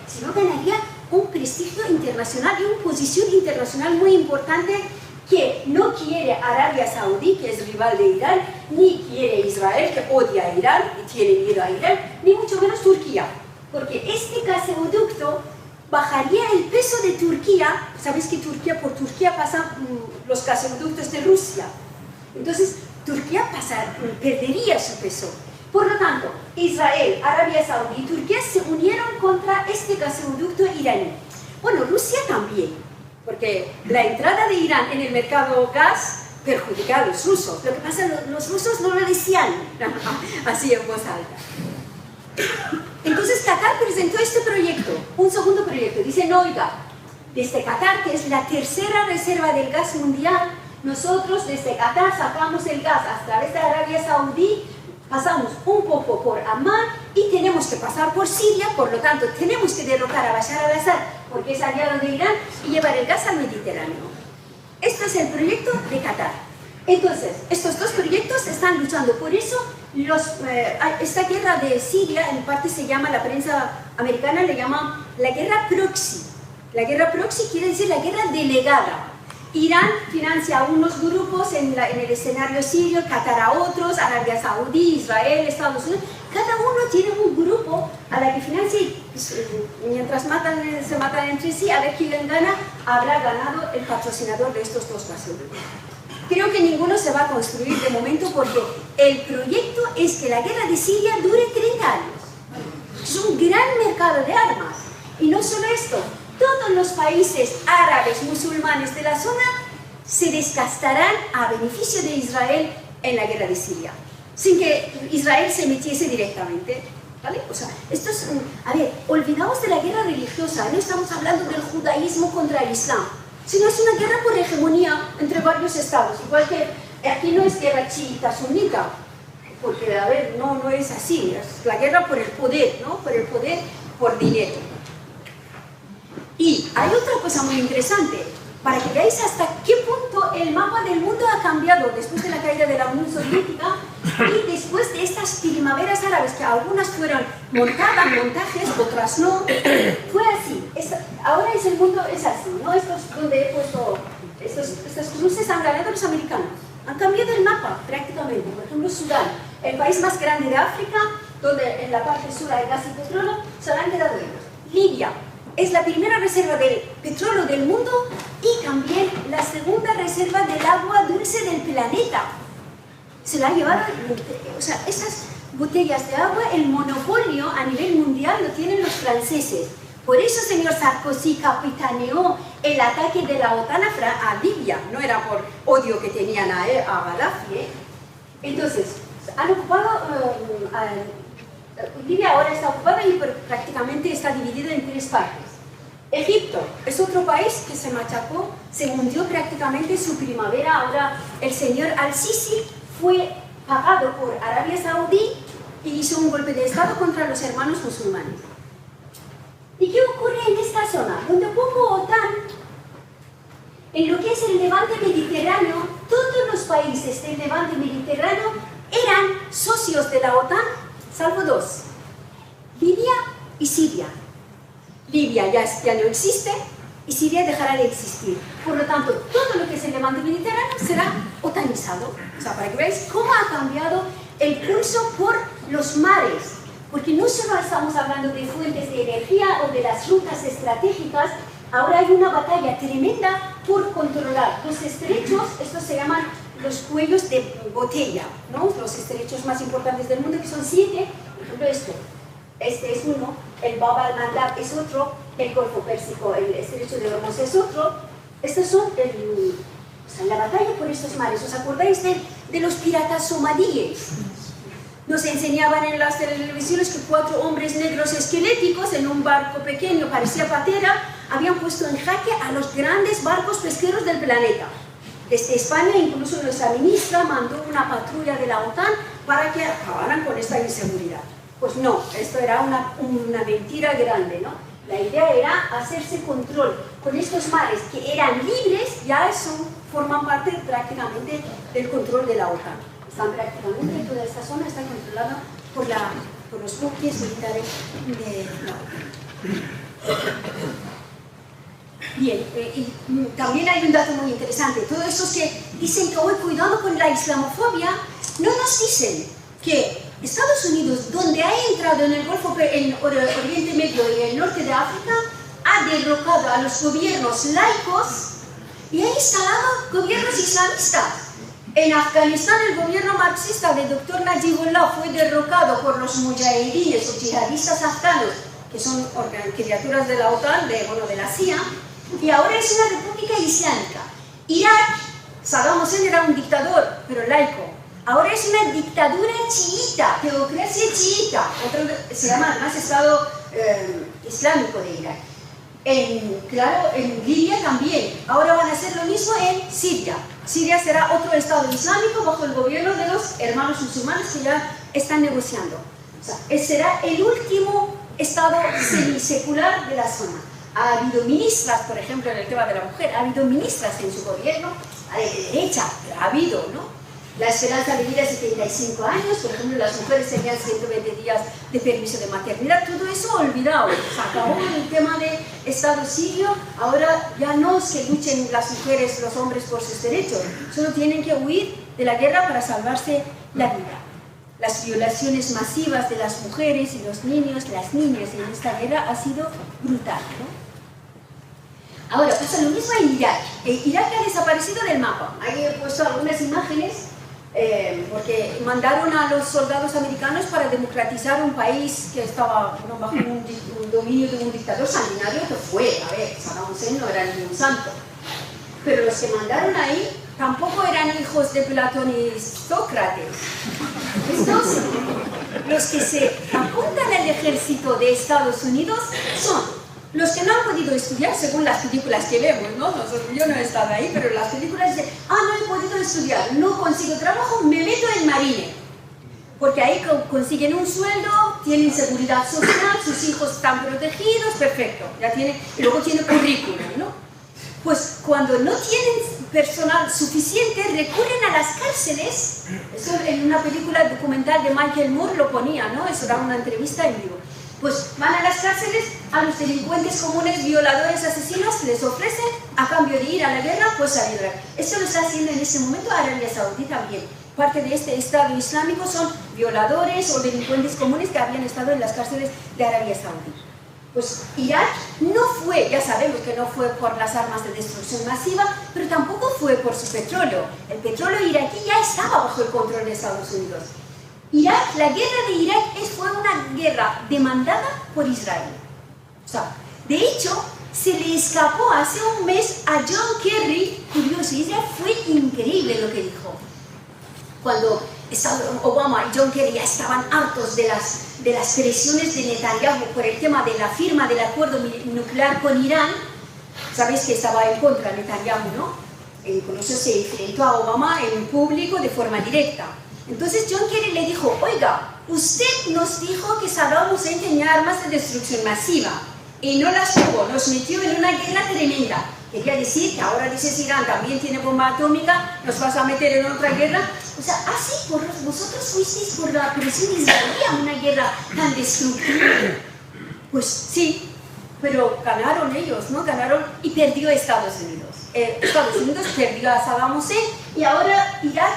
A: sino ganaría un prestigio internacional y una posición internacional muy importante que no quiere Arabia Saudí, que es rival de Irán, ni quiere Israel, que odia a Irán y tiene miedo a Irán, ni mucho menos Turquía. Porque este gasoducto bajaría el peso de Turquía. Sabéis que por Turquía pasan los gasoductos de Rusia. Entonces, Turquía perdería su peso. Por lo tanto, Israel, Arabia Saudí y Turquía se unieron contra este gasoducto iraní. Bueno, Rusia también, porque la entrada de Irán en el mercado gas perjudica a los rusos. Lo que pasa es que los rusos no lo decían así en voz alta. Entonces Qatar presentó este proyecto, un segundo proyecto. Dicen, oiga, desde Qatar, que es la tercera reserva del gas mundial, nosotros desde Qatar sacamos el gas a través de Arabia Saudí, pasamos un poco por Amán y tenemos que pasar por Siria, por lo tanto tenemos que derrocar a Bashar al-Assad porque es aliado de Irán y llevar el gas al Mediterráneo. Este es el proyecto de Qatar. Entonces, estos dos proyectos están luchando. Por eso, esta guerra de Siria, en parte se llama, la prensa americana le llama la guerra proxy. La guerra proxy quiere decir la guerra delegada. Irán financia a unos grupos en el escenario sirio, Qatar a otros, Arabia Saudí, Israel, Estados Unidos. Cada uno tiene un grupo a la que financia y mientras se matan entre sí, a ver quién gana, habrá ganado el patrocinador de estos dos gasoductos. Creo que ninguno se va a construir de momento porque el proyecto es que la guerra de Siria dure 30 años. Es un gran mercado de armas. Y no solo esto, todos los países árabes, musulmanes de la zona se desgastarán a beneficio de Israel en la guerra de Siria, sin que Israel se metiese directamente. ¿Vale? O sea, esto es, a ver, olvidamos de la guerra religiosa, no estamos hablando del judaísmo contra el islam, sino es una guerra por hegemonía entre varios estados, igual que aquí no es guerra chiita-sunita, porque, a ver, no es así, es la guerra por el poder, ¿no? Por el poder, por dinero. Y hay otra cosa muy interesante, para que veáis hasta qué punto el mapa del mundo ha cambiado después de la caída de la Unión Soviética y después de estas primaveras árabes, que algunas fueron montajes, otras no. Fue así. Ahora el mundo es así, ¿no? Estos donde he puesto, estas cruces han ganado los americanos. Han cambiado el mapa prácticamente. Por ejemplo, Sudán, el país más grande de África, donde en la parte sur hay gas y petróleo, se lo han quedado ellos. Libia es la primera reserva de petróleo del mundo y también la segunda reserva del agua dulce del planeta. Se la ha llevado, o sea, esas botellas de agua, el monopolio a nivel mundial lo tienen los franceses. Por eso, señor Sarkozy capitaneó el ataque de la OTAN a Libia. No era por odio que tenían a Gaddafi. Entonces, han ocupado... Libia ahora está ocupada y prácticamente está dividida en 3 partes. Egipto es otro país que se machacó, se hundió prácticamente su primavera. Ahora el señor Al-Sisi fue pagado por Arabia Saudí y hizo un golpe de Estado contra los hermanos musulmanes. ¿Y qué ocurre en esta zona? Donde pongo OTAN, en lo que es el levante mediterráneo, todos los países del levante mediterráneo eran socios de la OTAN, salvo 2, Libia y Siria. Libia ya no existe y Siria dejará de existir. Por lo tanto, todo lo que es el levante mediterráneo será otanizado. O sea, para que veáis cómo ha cambiado el curso por los mares. Porque no solo estamos hablando de fuentes de energía o de las rutas estratégicas, ahora hay una batalla tremenda por controlar los estrechos. Estos se llaman los cuellos de botella, ¿no? Los estrechos más importantes del mundo, que son 7. Por ejemplo, este es uno, el Bab al-Mandab es otro, el Golfo Pérsico, el estrecho de Hormuz es otro. Estos son la batalla por estos mares. ¿Os acordáis de los piratas somalíes? Nos enseñaban en las televisiones que 4 hombres negros esqueléticos en un barco pequeño, parecía patera, habían puesto en jaque a los grandes barcos pesqueros del planeta. Desde España, incluso nuestra ministra mandó una patrulla de la OTAN para que acabaran con esta inseguridad. Pues no, esto era una mentira grande, ¿no? La idea era hacerse control con estos mares que eran libres, ya forman parte prácticamente del control de la OTAN. Están prácticamente, toda esta zona está controlada por los buques militares de la OTAN. Bien, y también hay un dato muy interesante. Todos estos que dicen que hoy cuidado con la islamofobia, no nos dicen que Estados Unidos, donde ha entrado en el Golfo, en Oriente Medio y el norte de África, ha derrocado a los gobiernos laicos y ha instalado gobiernos islamistas. En Afganistán, el gobierno marxista de Dr. Najibullah fue derrocado por los mujahidines o yihadistas afganos, que son criaturas de la OTAN, de la CIA, y ahora es una república islámica. Irak, Saddam Hussein era un dictador, pero laico. Ahora es una dictadura chiita, teocracia chiita. Se llama además Estado Islámico de Irak. En Libia también. Ahora van a hacer lo mismo en Siria. Siria será otro Estado islámico bajo el gobierno de los hermanos musulmanes que ya están negociando. O sea, será el último Estado semisecular de la zona. Ha habido ministras, por ejemplo, en el tema de la mujer, ha habido ministras en su gobierno, de derecha, pero ha habido, ¿no? La esperanza de vida es 75 años, por ejemplo, las mujeres tenían 120 días de permiso de maternidad, todo eso olvidado. Se acabó el tema de Estado sirio, ahora ya no es que luchen las mujeres, los hombres por sus derechos, solo tienen que huir de la guerra para salvarse la vida. Las violaciones masivas de las mujeres y los niños, las niñas en esta guerra ha sido brutal, ¿no? Ahora pasa lo mismo en Irak. Irak ha desaparecido del mapa. Ahí he puesto algunas imágenes porque mandaron a los soldados americanos para democratizar un país que estaba bajo un dominio de un dictador sanguinario que fue, Saddam Hussein no era ni un santo. Pero los que mandaron ahí tampoco eran hijos de Platón y Sócrates. Estos, los que se apuntan al ejército de Estados Unidos, son los que no han podido estudiar según las películas que vemos, ¿no? Yo no he estado ahí, pero las películas dicen, no he podido estudiar, no consigo trabajo, me meto en marine. Porque ahí consiguen un sueldo, tienen seguridad social, sus hijos están protegidos, perfecto. Y luego tienen currículum, ¿no? Pues cuando no tienen personal suficiente, recurren a las cárceles. Eso en una película documental de Michael Moore lo ponía, ¿no? Eso era una entrevista en vivo. Pues van a las cárceles, a los delincuentes comunes, violadores, asesinos, les ofrecen, a cambio de ir a la guerra, pues ayudar. Esto lo está haciendo en este momento Arabia Saudí también. Parte de este Estado Islámico son violadores o delincuentes comunes que habían estado en las cárceles de Arabia Saudí. Pues Irak no fue, ya sabemos que no fue por las armas de destrucción masiva, pero tampoco fue por su petróleo. El petróleo iraquí ya estaba bajo el control de Estados Unidos. Irak, la guerra de Irak fue una guerra demandada por Israel. O sea, De hecho, se le escapó hace un mes a John Kerry, curioso, y fue increíble lo que dijo. Cuando Obama y John Kerry ya estaban hartos de las presiones de Netanyahu por el tema de la firma del acuerdo nuclear con Irán, sabéis que estaba en contra de Netanyahu, ¿no? Incluso se enfrentó a Obama en público de forma directa. Entonces John Kerry le dijo, oiga, usted nos dijo que sabíamos tener armas de destrucción masiva y no las tuvo, nos metió en una guerra tremenda. Quería decir que ahora dices Irán también tiene bomba atómica, nos vas a meter en otra guerra. O sea, así, vosotros fuisteis por la presión israelí a una guerra tan destructiva. Pues sí, pero ganaron ellos, ¿no? Ganaron y perdió Estados Unidos. Estados Unidos perdió a Saddam Hussein y ahora Irak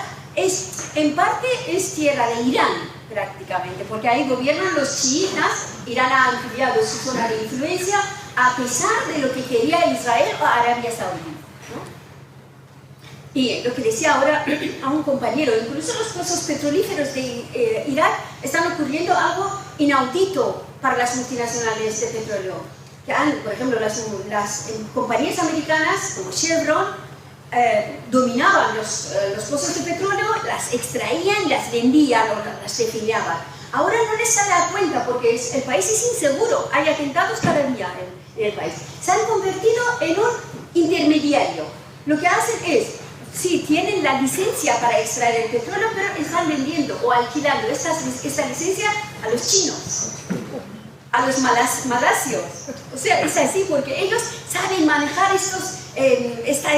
A: en parte es tierra de Irán, prácticamente, porque ahí gobiernan los chiitas. Irán ha ampliado su zona de influencia a pesar de lo que quería Israel o Arabia Saudí, ¿no? Y lo que decía ahora a un compañero, incluso los pozos petrolíferos de Irak están ocurriendo algo inaudito para las multinacionales de petróleo. Que por ejemplo, las compañías americanas como Chevron dominaban los pozos de petróleo, las extraían, las vendían o las refinaban. Ahora no les se da cuenta porque el país es inseguro, hay atentados cada día en el país. Se han convertido en un intermediario. Lo que hacen es, sí, tienen la licencia para extraer el petróleo, pero están vendiendo o alquilando esta licencia a los chinos, a los malasios. O sea, es así porque ellos saben manejar esta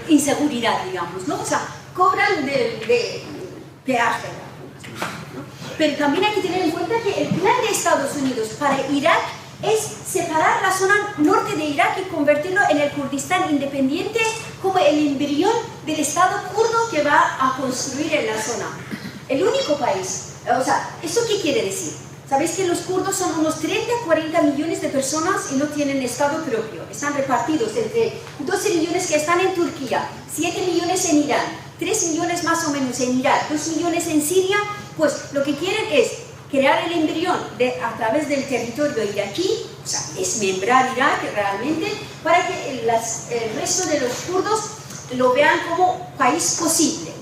A: inseguridad, digamos, ¿no? O sea, cobran de peaje, ¿no? Pero también hay que tener en cuenta que el plan de Estados Unidos para Irak es separar la zona norte de Irak y convertirlo en el Kurdistán independiente como el embrión del Estado kurdo que va a construir en la zona. El único país. O sea, ¿eso qué quiere decir? Sabéis que los kurdos son unos 30-40 millones de personas y no tienen Estado propio. Están repartidos entre 12 millones que están en Turquía, 7 millones en Irán, 3 millones más o menos en Irak, 2 millones en Siria. Pues lo que quieren es crear el embrión a través del territorio iraquí, o sea, desmembrar Irak realmente, para que el resto de los kurdos lo vean como país posible.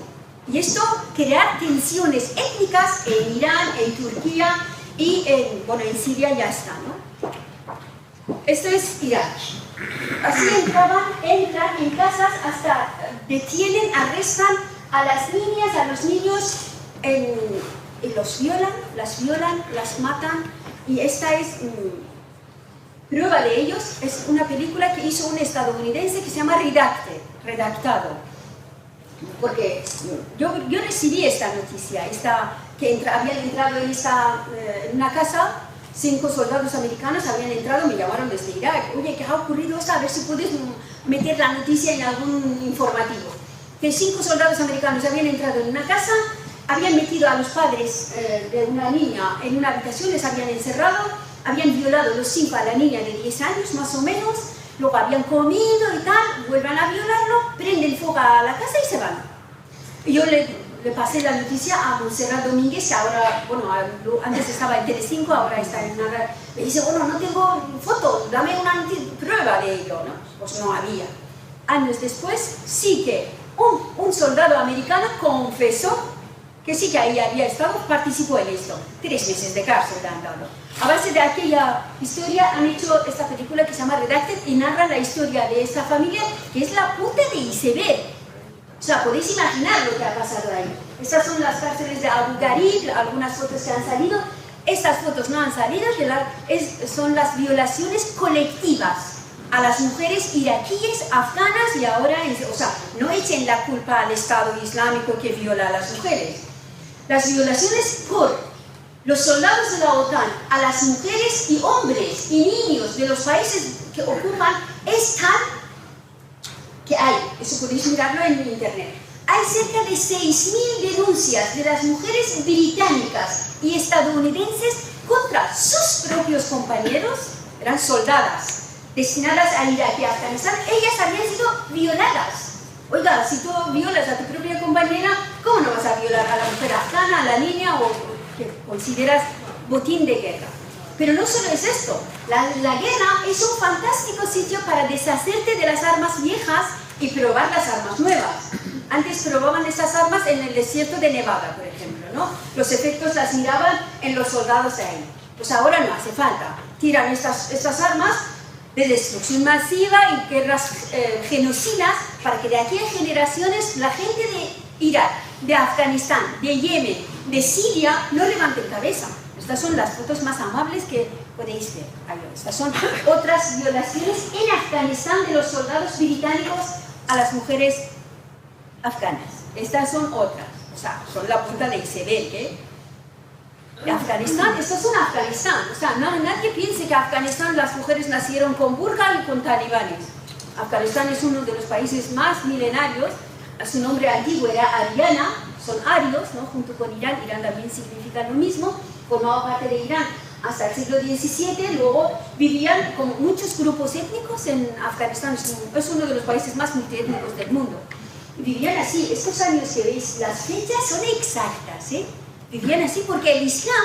A: Y esto crear tensiones étnicas en Irán, en Turquía y en Siria ya está, ¿no? Esto es Irak. Así entran en casas hasta detienen, arrestan a las niñas, a los niños, y los violan, las matan, y esta es prueba de ellos. Es una película que hizo un estadounidense que se llama Redactado, porque yo recibí esta noticia, que habían entrado en una casa, 5 soldados americanos habían entrado, me llamaron desde Irak, oye, ¿qué ha ocurrido esto? A ver si puedes meter la noticia en algún informativo. Que 5 soldados americanos habían entrado en una casa, habían metido a los padres de una niña en una habitación, les habían encerrado, habían violado los 5 a la niña de 10 años más o menos, luego habían comido y tal, vuelvan a violarlo, prenden fuego a la casa y se van. Y yo le pasé la noticia a Montserrat Domínguez, que ahora, bueno, antes estaba en Telecinco, ahora está en una... Me dice, bueno, no tengo foto, dame una prueba de ello, ¿no? Pues no había. Años después, sí que un soldado americano confesó que sí que ahí había estado, participó en esto. 3 meses de cárcel le han dado. A base de aquella historia han hecho esta película que se llama Redacted y narra la historia de esta familia, que es la punta de iceberg. O sea, podéis imaginar lo que ha pasado ahí. Estas son las cárceles de Abu Ghraib, algunas fotos que han salido. Estas fotos no han salido, son las violaciones colectivas a las mujeres iraquíes, afganas y ahora, o sea, no echen la culpa al Estado Islámico que viola a las mujeres. Las violaciones por los soldados de la OTAN a las mujeres y hombres y niños de los países que ocupan es tal que hay, eso podéis mirarlo en internet, hay cerca de 6.000 denuncias de las mujeres británicas y estadounidenses contra sus propios compañeros, eran soldadas destinadas a Irak y Afganistán, ellas habían sido violadas. Oiga, si tú violas a tu propia compañera, ¿cómo no vas a violar a la mujer afgana, a la niña o que consideras botín de guerra? Pero no solo es esto, la guerra es un fantástico sitio para deshacerte de las armas viejas y probar las armas nuevas. Antes probaban esas armas en el desierto de Nevada, por ejemplo, ¿no? Los efectos las miraban en los soldados de ahí. Pues ahora no hace falta. Tiran estas armas de destrucción masiva y guerras genocidas para que de aquí a generaciones la gente de Irak, de Afganistán, de Yemen, de Siria no levanten cabeza. Estas son las fotos más amables que podéis ver. Estas son otras violaciones en Afganistán de los soldados británicos a las mujeres afganas. Estas son otras, o sea, son la punta del iceberg, ¿eh? De Afganistán, estas son Afganistán, o sea, nadie piense que Afganistán las mujeres nacieron con burka y con talibanes. Afganistán es uno de los países más milenarios, su nombre antiguo era Ariana, son arios, ¿no? Junto con Irán, Irán también significa lo mismo, formaba parte de Irán hasta el siglo XVII, luego vivían como muchos grupos étnicos en Afganistán, es uno de los países más multiétnicos del mundo. Vivían así, estos años que veis, las fechas son exactas, ¿eh? Vivían así porque el Islam,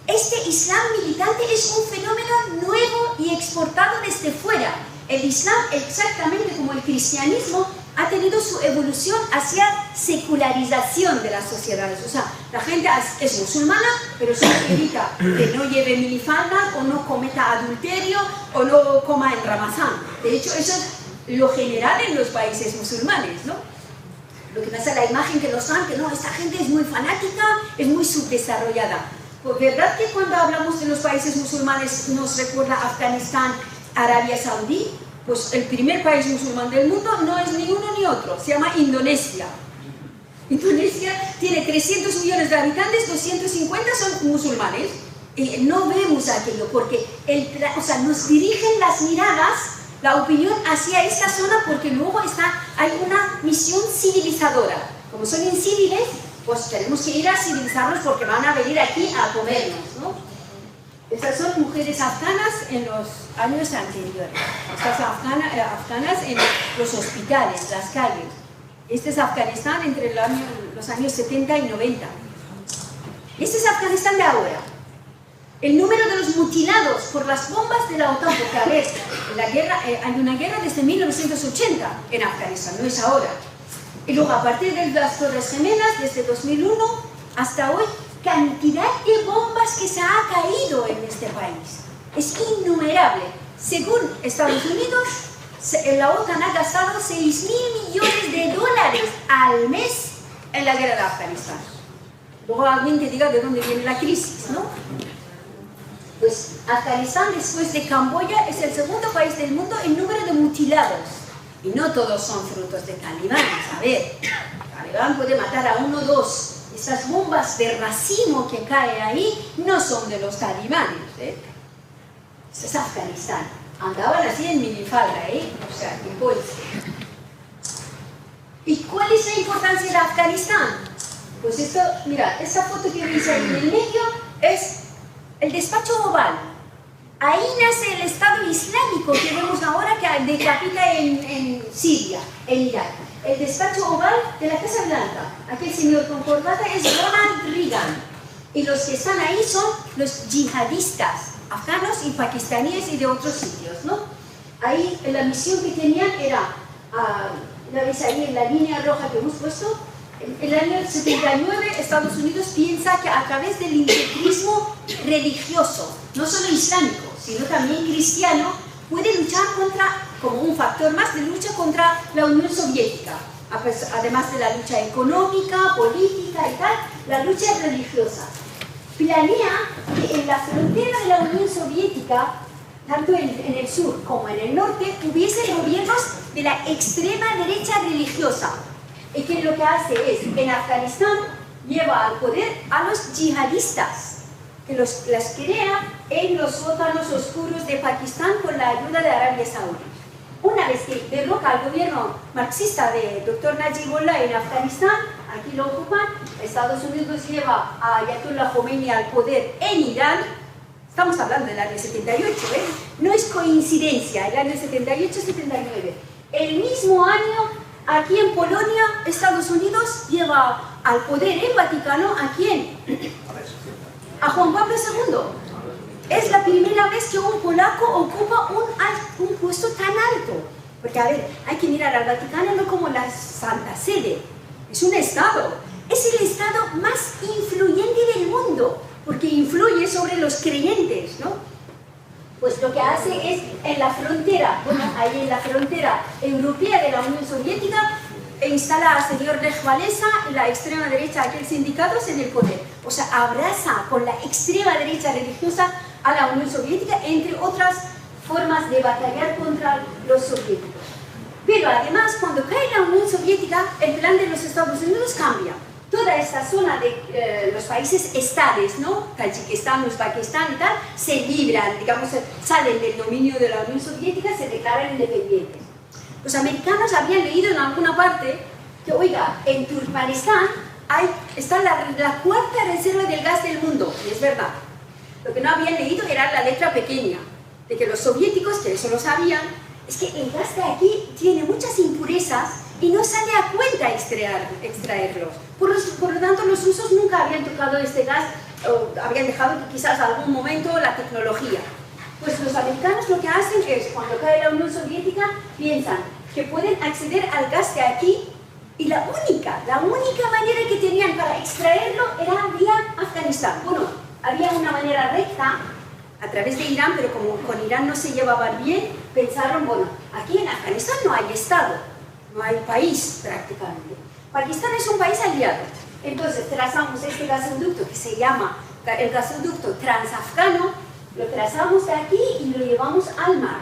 A: este Islam militante es un fenómeno nuevo y exportado desde fuera. El Islam, exactamente como el cristianismo, ha tenido su evolución hacia secularización de las sociedades. O sea, la gente es musulmana, pero eso evita que no lleve minifaldas o no cometa adulterio o no coma en Ramadán. De hecho, eso es lo general en los países musulmanes, ¿no? Lo que pasa, la imagen que nos dan, que no, esta gente es muy fanática, es muy subdesarrollada. Pues verdad que cuando hablamos de los países musulmanes nos recuerda Afganistán, Arabia Saudí, pues el primer país musulmán del mundo no es ni uno ni otro, se llama Indonesia. Indonesia tiene 300 millones de habitantes, 250 son musulmanes. No vemos aquello porque o sea, nos dirigen las miradas, la opinión hacia esta zona porque luego hay una misión civilizadora. Como son inciviles, pues tenemos que ir a civilizarlos porque van a venir aquí a comernos, ¿no? Estas son mujeres afganas en los años anteriores. Estas afganas en los hospitales, las calles. Este es Afganistán entre los años 70 y 90. Este es Afganistán de ahora. El número de los mutilados por las bombas de la OTAN, porque a ver, hay una guerra desde 1980 en Afganistán, no es ahora. Y luego a partir de las Torres Gemelas, desde 2001 hasta hoy, cantidad de bombas que se ha caído en este país. Es innumerable. Según Estados Unidos, la OTAN ha gastado 6.000 millones de dólares al mes en la guerra de Afganistán. Luego alguien que diga de dónde viene la crisis, ¿no? Pues Afganistán, después de Camboya, es el segundo país del mundo en número de mutilados. Y no todos son frutos de talibanes. A ver, el talibán puede matar a uno o dos. Esas bombas de racimo que caen ahí no son de los talibanes, ¿eh? Es Afganistán. Andaban así en minifalda, ¿eh? O sea, que pues. ¿Y cuál es la importancia de Afganistán? Pues esto, mira, esta foto que veis ahí en el medio es el despacho oval. Ahí nace el Estado Islámico que vemos ahora que decapita en Siria, en Irak. El despacho oval de la Casa Blanca. Aquel señor con corbata es Ronald Reagan. Y los que están ahí son los yihadistas afganos y pakistaníes y de otros sitios, ¿no? Ahí la misión que tenían era, ¿la veis ahí en la línea roja que hemos puesto? En el año 79 Estados Unidos piensa que a través del integrismo religioso, no solo islámico, sino también cristiano, puede luchar como un factor más de lucha contra la Unión Soviética. Además de la lucha económica, política y tal, la lucha religiosa. Planea que en la frontera de la Unión Soviética, tanto en el sur como en el norte, hubiese gobiernos de la extrema derecha religiosa. Y que lo que hace es, en Afganistán, lleva al poder a los yihadistas, que las crea en los sótanos oscuros de Pakistán con la ayuda de Arabia Saudí. Una vez que derroca al gobierno marxista de Dr. Najibullah en Afganistán, aquí lo ocupan, Estados Unidos lleva a Ayatollah Khomeini al poder en Irán. Estamos hablando del año 78, ¿eh? No es coincidencia, el año 78-79. El mismo año, aquí en Polonia, Estados Unidos lleva al poder en Vaticano, ¿a quién? A Juan Pablo II. es la primera vez que un polaco ocupa un puesto tan alto. Porque, a ver, hay que mirar al Vaticano no como la Santa Sede, es un Estado. Es el Estado más influyente del mundo, porque influye sobre los creyentes, ¿no? Pues lo que hace es, en la frontera, bueno, ahí en la frontera europea de la Unión Soviética, instala al señor Lech Walesa y la extrema derecha, aquellos sindicatos, en el poder. O sea, abraza con la extrema derecha religiosa a la Unión Soviética, entre otras formas de batallar contra los soviéticos. Pero además, cuando cae la Unión Soviética, el plan de los Estados Unidos cambia. Toda esta zona de los países estables, ¿no? Tayikistán, Uzbekistán y tal, se libran, digamos, salen del dominio de la Unión Soviética, se declaran independientes. Los americanos habían leído en alguna parte que, oiga, en Turkmenistán está la cuarta reserva del gas del mundo, y es verdad. Lo que no habían leído era la letra pequeña, de que los soviéticos, que eso lo sabían, es que el gas de aquí tiene muchas impurezas y no sale a cuenta extraerlos. Por lo tanto, los rusos nunca habían tocado este gas, o habían dejado que quizás algún momento la tecnología. Pues los americanos lo que hacen es, cuando cae la Unión Soviética, piensan que pueden acceder al gas de aquí, y la única manera que tenían para extraerlo era vía Afganistán. Bueno, había una manera recta a través de Irán, pero como con Irán no se llevaban bien, pensaron, bueno, aquí en Afganistán no hay Estado, no hay país prácticamente. Pakistán es un país aliado. Entonces trazamos este gasoducto que se llama el gasoducto transafgano, lo trazamos de aquí y lo llevamos al mar.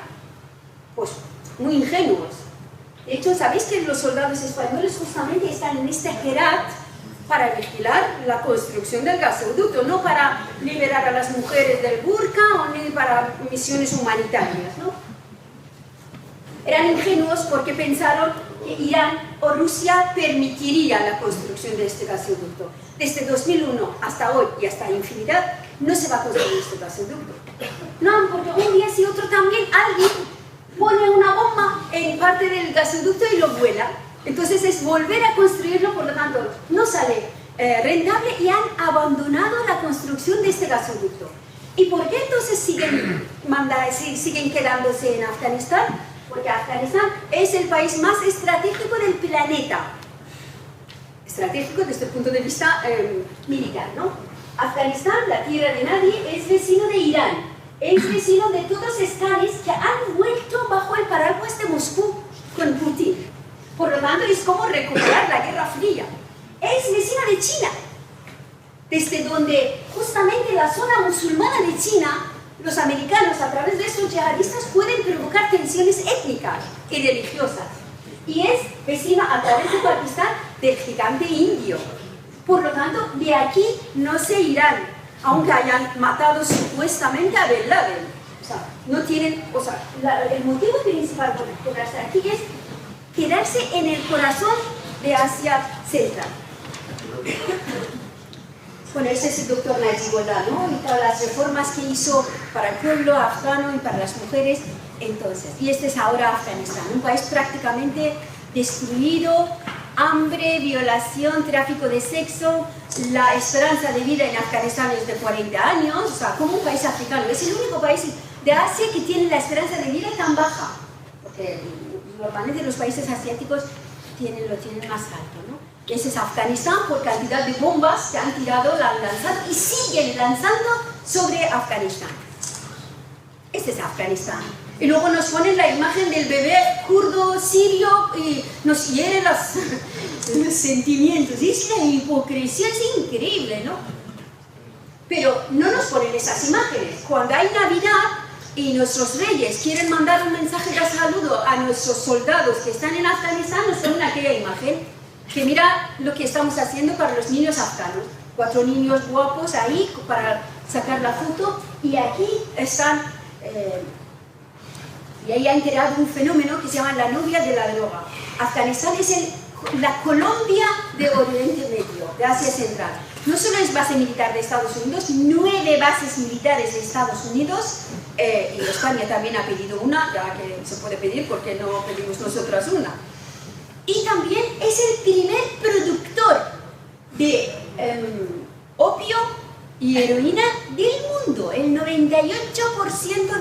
A: Pues muy ingenuos. De hecho, ¿sabéis que los soldados españoles justamente están en este Herat para vigilar la construcción del gasoducto, no para liberar a las mujeres del burka o ni para misiones humanitarias, ¿no? Eran ingenuos porque pensaron que Irán o Rusia permitiría la construcción de este gasoducto. Desde 2001 hasta hoy y hasta la infinidad no se va a construir este gasoducto. No, porque un día si otro también alguien pone una bomba en parte del gasoducto y lo vuela. Entonces es volver a construirlo, por lo tanto no sale rentable y han abandonado la construcción de este gasoducto. ¿Y por qué entonces siguen quedándose en Afganistán? Porque Afganistán es el país más estratégico del planeta. Estratégico desde el punto de vista militar, ¿no? Afganistán, la tierra de nadie, es vecino de Irán. Es vecino de todos los estados que han vuelto bajo el paraguas de Moscú con Putin. Por lo tanto, es como recuperar la Guerra Fría. Es vecina de China, desde donde justamente la zona musulmana de China, los americanos a través de estos yihadistas pueden provocar tensiones étnicas y religiosas. Y es vecina a través de Pakistán del gigante indio. Por lo tanto, de aquí no se irán, aunque hayan matado supuestamente a Bin Laden. O sea, no tienen, el motivo principal por quedarse aquí es quedarse en el corazón de Asia Central. Bueno, ese es el doctor Najibullah, ¿no? Y todas las reformas que hizo para el pueblo afgano y para las mujeres entonces. Y este es ahora Afganistán, un país prácticamente destruido, hambre, violación, tráfico de sexo. La esperanza de vida en Afganistán es de 40 años, o sea, como un país africano. Es el único país de Asia que tiene la esperanza de vida tan baja, porque normalmente los países asiáticos lo tienen más alto, ¿no? Ese es Afganistán por cantidad de bombas que han tirado, la han lanzado y siguen lanzando sobre Afganistán. Este es Afganistán. Y luego nos ponen la imagen del bebé kurdo sirio y nos hieren los sentimientos. Y es la hipocresía, es increíble, ¿no? Pero no nos ponen esas imágenes. Cuando hay Navidad y nuestros reyes quieren mandar un mensaje de saludo a nuestros soldados que están en Afganistán, nos ponen aquella imagen. Que mira lo que estamos haciendo para los niños afganos. 4 niños guapos ahí para sacar la foto y aquí están... y ahí han creado un fenómeno que se llama la novia de la droga. Afganistán es la Colombia de Oriente Medio, de Asia Central. No solo es base militar de Estados Unidos, 9 bases militares de Estados Unidos, y España también ha pedido una, ya que se puede pedir porque no pedimos nosotras una. Y también es el primer productor de opio y heroína del mundo. El 98%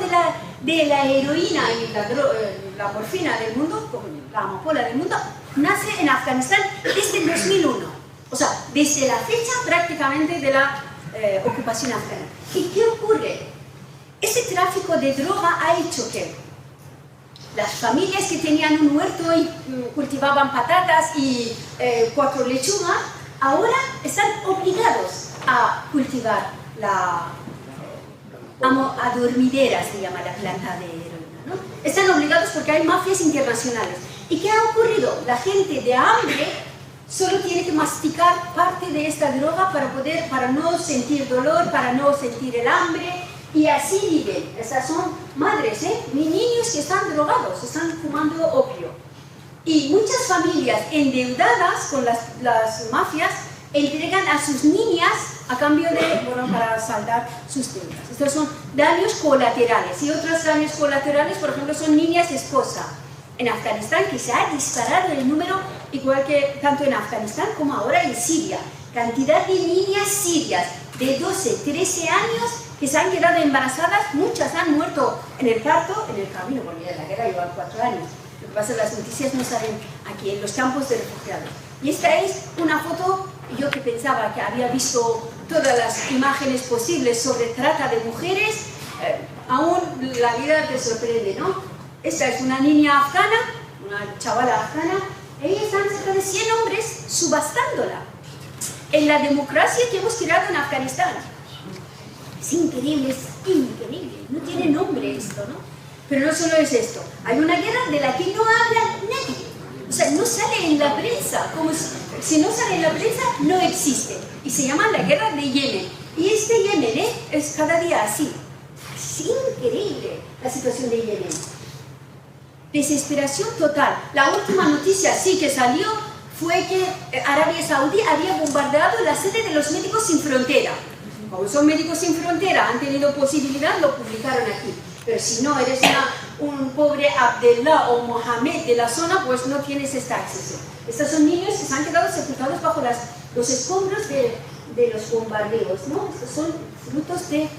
A: de la heroína y la morfina del mundo, la amapola del mundo, nace en Afganistán desde el 2001. O sea, desde la fecha prácticamente de la ocupación afgana. ¿Y qué ocurre? Ese tráfico de droga ha hecho que las familias que tenían un huerto y cultivaban patatas y 4 lechugas, ahora están obligados a cultivar la adormidera, se llama la planta de heroína, ¿no? Están obligados porque hay mafias internacionales. ¿Y qué ha ocurrido? La gente de hambre solo tiene que masticar parte de esta droga para no sentir dolor, para no sentir el hambre, y así viven. Esas son madres, ni niños que están drogados, están fumando opio. Y muchas familias endeudadas con las mafias entregan a sus niñas a cambio de, bueno, para saldar sus deudas. Estos son daños colaterales. Y otros daños colaterales, por ejemplo, son niñas esposa. En Afganistán, que se ha disparado el número, igual que tanto en Afganistán como ahora en Siria. Cantidad de niñas sirias de 12, 13 años que se han quedado embarazadas, muchas han muerto en el parto, en el camino, porque la guerra lleva 4 años. Lo que pasa es que las noticias no salen aquí, en los campos de refugiados. Y esta es una foto, yo que pensaba que había visto todas las imágenes posibles sobre trata de mujeres, aún la vida te sorprende, ¿no? Esta es una niña afgana, una chavala afgana, ellos están cerca de 100 hombres subastándola. En la democracia que hemos creado en Afganistán. Es increíble, no tiene nombre esto, ¿no? Pero no solo es esto, hay una guerra de la que no habla nadie. O sea, no sale en la prensa, como si no sale en la prensa, no existe. Y se llama la guerra de Yemen. Y este Yemen es cada día así. Es increíble la situación de Yemen. Desesperación total. La última noticia sí que salió fue que Arabia Saudí había bombardeado la sede de los Médicos Sin Frontera. Como son Médicos Sin Frontera, han tenido posibilidad, lo publicaron aquí. Pero si no eres un pobre Abdullah o Mohamed de la zona, pues no tienes este acceso. Estos son niños que se han quedado sepultados bajo los escombros de los bombardeos, ¿no? Estos son frutos de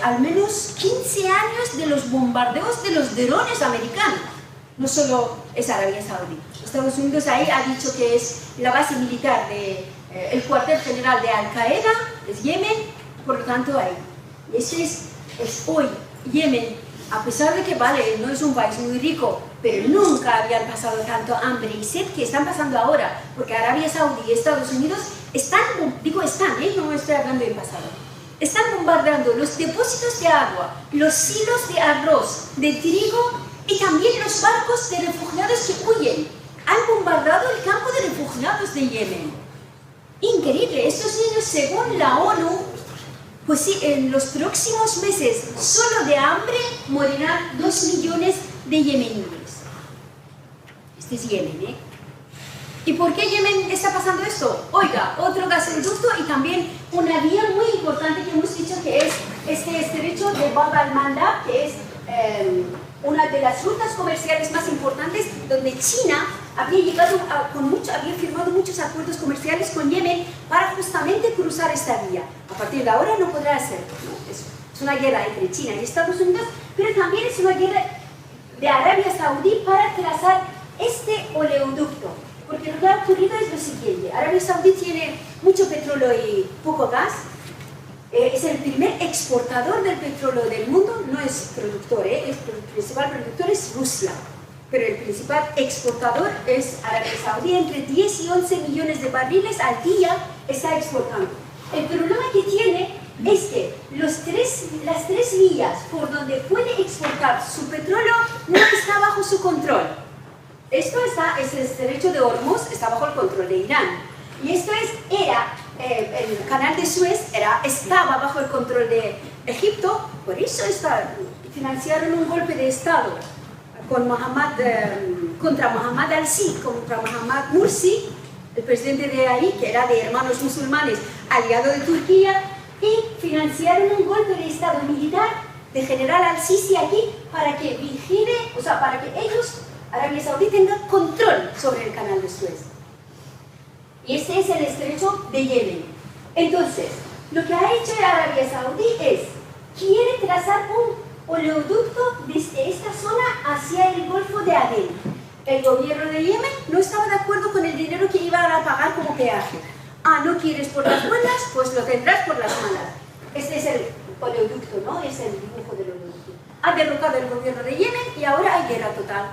A: al menos 15 años de los bombardeos de los drones americanos. No solo es Arabia Saudí. Estados Unidos ahí ha dicho que es la base militar el cuartel general de Al-Qaeda, es Yemen, por lo tanto ahí. Y ese es hoy Yemen, a pesar de que vale, no es un país muy rico, pero nunca habían pasado tanto hambre y sed que están pasando ahora, porque Arabia Saudí y Estados Unidos no estoy hablando del pasado, están bombardeando los depósitos de agua, los silos de arroz, de trigo y también los barcos de refugiados que huyen. Han bombardeado el campo de refugiados de Yemen. Increíble, estos niños, según la ONU, pues sí, en los próximos meses, solo de hambre, morirán 2 millones de yemeníes. Este es Yemen, ¿eh? ¿Y por qué Yemen está pasando esto? Oiga, otro gasoducto y también una vía muy importante que hemos dicho que es este estrecho de Bab al-Mandab, que es una de las rutas comerciales más importantes, donde China había había firmado muchos acuerdos comerciales con Yemen para justamente cruzar esta vía. A partir de ahora no podrá hacerlo, ¿no? Es una guerra entre China y Estados Unidos, pero también es una guerra de Arabia Saudí para trazar este oleoducto. Porque lo que ha ocurrido es lo siguiente: Arabia Saudí tiene mucho petróleo y poco gas. Es el primer exportador del petróleo del mundo, no es productor, el principal productor es Rusia, pero el principal exportador es Arabia Saudí. Entre 10 y 11 millones de barriles al día está exportando. El problema que tiene es que las tres vías por donde puede exportar su petróleo no está bajo su control. Esto es el estrecho de Hormuz, está bajo el control de Irán. Y esto el canal de Suez estaba bajo el control de Egipto, por eso financiaron un golpe de Estado contra Mohamed al-Sisi, contra Mohamed Mursi, el presidente de ahí, que era de hermanos musulmanes, aliado de Turquía, y financiaron un golpe de Estado militar de general al-Sisi aquí para que vigile, o sea, para que ellos, Arabia Saudí, tenga control sobre el canal de Suez. Y este es el estrecho de Yemen. Entonces, Lo que ha hecho Arabia Saudí es, quiere trazar un oleoducto desde esta zona hacia el Golfo de Adén. El gobierno de Yemen no estaba de acuerdo con el dinero que iban a pagar como peaje. Ah, ¿no quieres por las buenas? Pues lo tendrás por las malas. Este es el oleoducto, ¿no? Es el dibujo del oleoducto. Ha derrocado el gobierno de Yemen y ahora hay guerra total.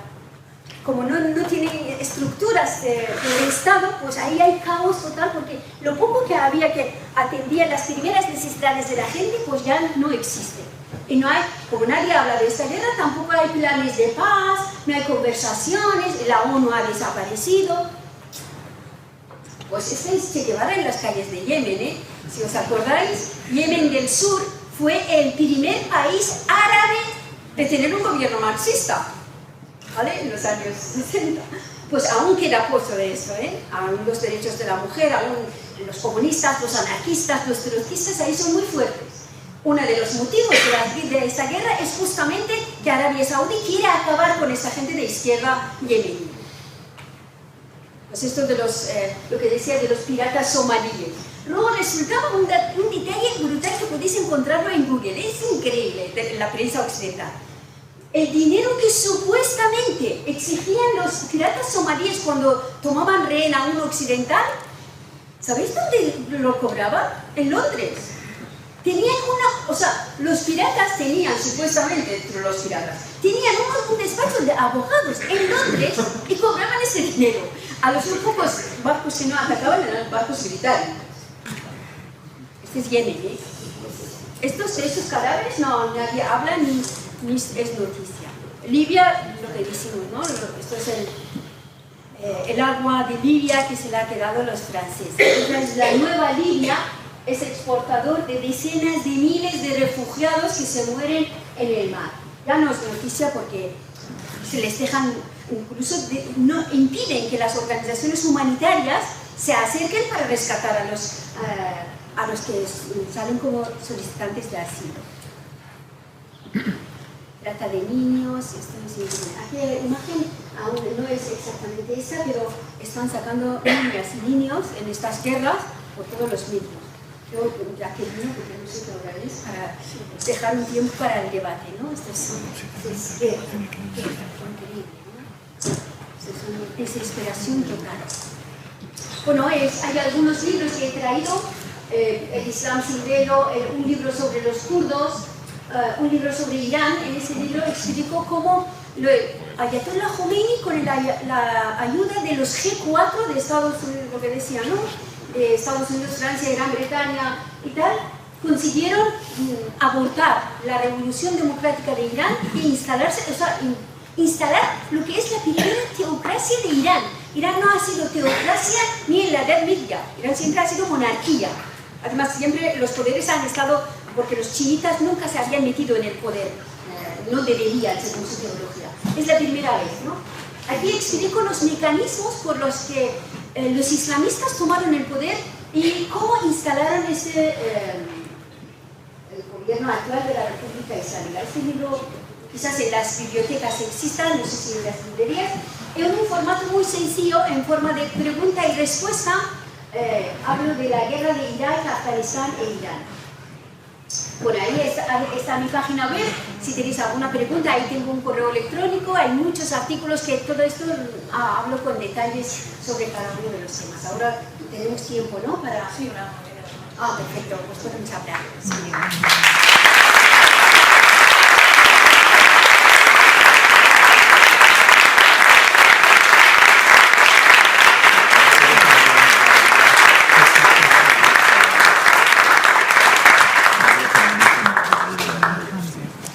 A: Como no tienen estructuras de Estado, pues ahí hay caos total, porque lo poco que había que atendía las primeras necesidades de la gente, pues ya no existe. Y no hay, como nadie habla de esta guerra, tampoco hay planes de paz, no hay conversaciones, la ONU ha desaparecido. Pues este es Che Guevara en las calles de Yemen, ¿eh? Si os acordáis, Yemen del Sur fue el primer país árabe de tener un gobierno marxista, ¿vale? En los años 60. Pues aún queda pozo de eso, ¿eh? Aún los derechos de la mujer, aún los comunistas, los anarquistas, los trotskistas ahí son muy fuertes. Uno de los motivos de esta guerra es justamente que Arabia Saudí quiere acabar con esta gente de izquierda yemení. Pues esto de lo que decía de los piratas somalíes. Luego resultaba un detalle brutal que podéis encontrarlo en Google, es increíble, en la prensa occidental. El dinero que supuestamente exigían los piratas somalíes cuando tomaban rehén a un occidental, ¿sabéis dónde lo cobraban? En Londres. Tenían los piratas tenían, supuestamente, tenían un despacho de abogados en Londres y cobraban ese dinero a los pocos barcos que no atacaban, eran los barcos militares. Este es Yemen, ¿eh? Estos cadáveres no nadie habla ni es noticia. Libia, lo que decimos, ¿no? Esto es el agua de Libia que se le ha quedado a los franceses. Entonces, la nueva Libia es exportador de decenas de miles de refugiados que se mueren en el mar. Ya no es noticia porque se les dejan, incluso no impiden que las organizaciones humanitarias se acerquen para rescatar a los que salen como solicitantes de asilo. Trata de niños, esto no es aquí la imagen aún no es exactamente esa, pero están sacando niñas y niños en estas guerras por todos los medios. Yo ya que vine, porque no sé qué hora es, para dejar un tiempo para el debate, ¿no? Esto es increíble, ¿no? Esto es una desesperación total. Bueno, hay algunos libros que he traído, El Islam sin velo, un libro sobre los kurdos, un libro sobre Irán. En ese libro explico cómo Ayatollah Khomeini, con la ayuda de los G4 de Estados Unidos, lo que decía, ¿no? De Estados Unidos, Francia, Gran Bretaña y tal, consiguieron abortar la revolución democrática de Irán e instalar lo que es la primera teocracia de Irán. Irán no ha sido teocracia ni en la Edad Media, Irán siempre ha sido monarquía. Además, siempre los poderes han estado, porque los chiitas nunca se habían metido en el poder, no deberían, según su teología. Es la primera vez, ¿no? Aquí explico los mecanismos por los que los islamistas tomaron el poder y cómo instalaron el gobierno actual de la República Islámica. Este libro quizás en las bibliotecas existan, no sé si en las librerías, en un formato muy sencillo, en forma de pregunta y respuesta. Hablo de la guerra de Irak, Afganistán e Irán. Bueno, ahí está mi página web. Si tenéis alguna pregunta, ahí tengo un correo electrónico. Hay muchos artículos que todo esto hablo con detalles sobre cada uno de los temas. Ahora tenemos tiempo, ¿no? Para...
C: Sí, una
A: perfecto. Pues podemos hablar. Sí.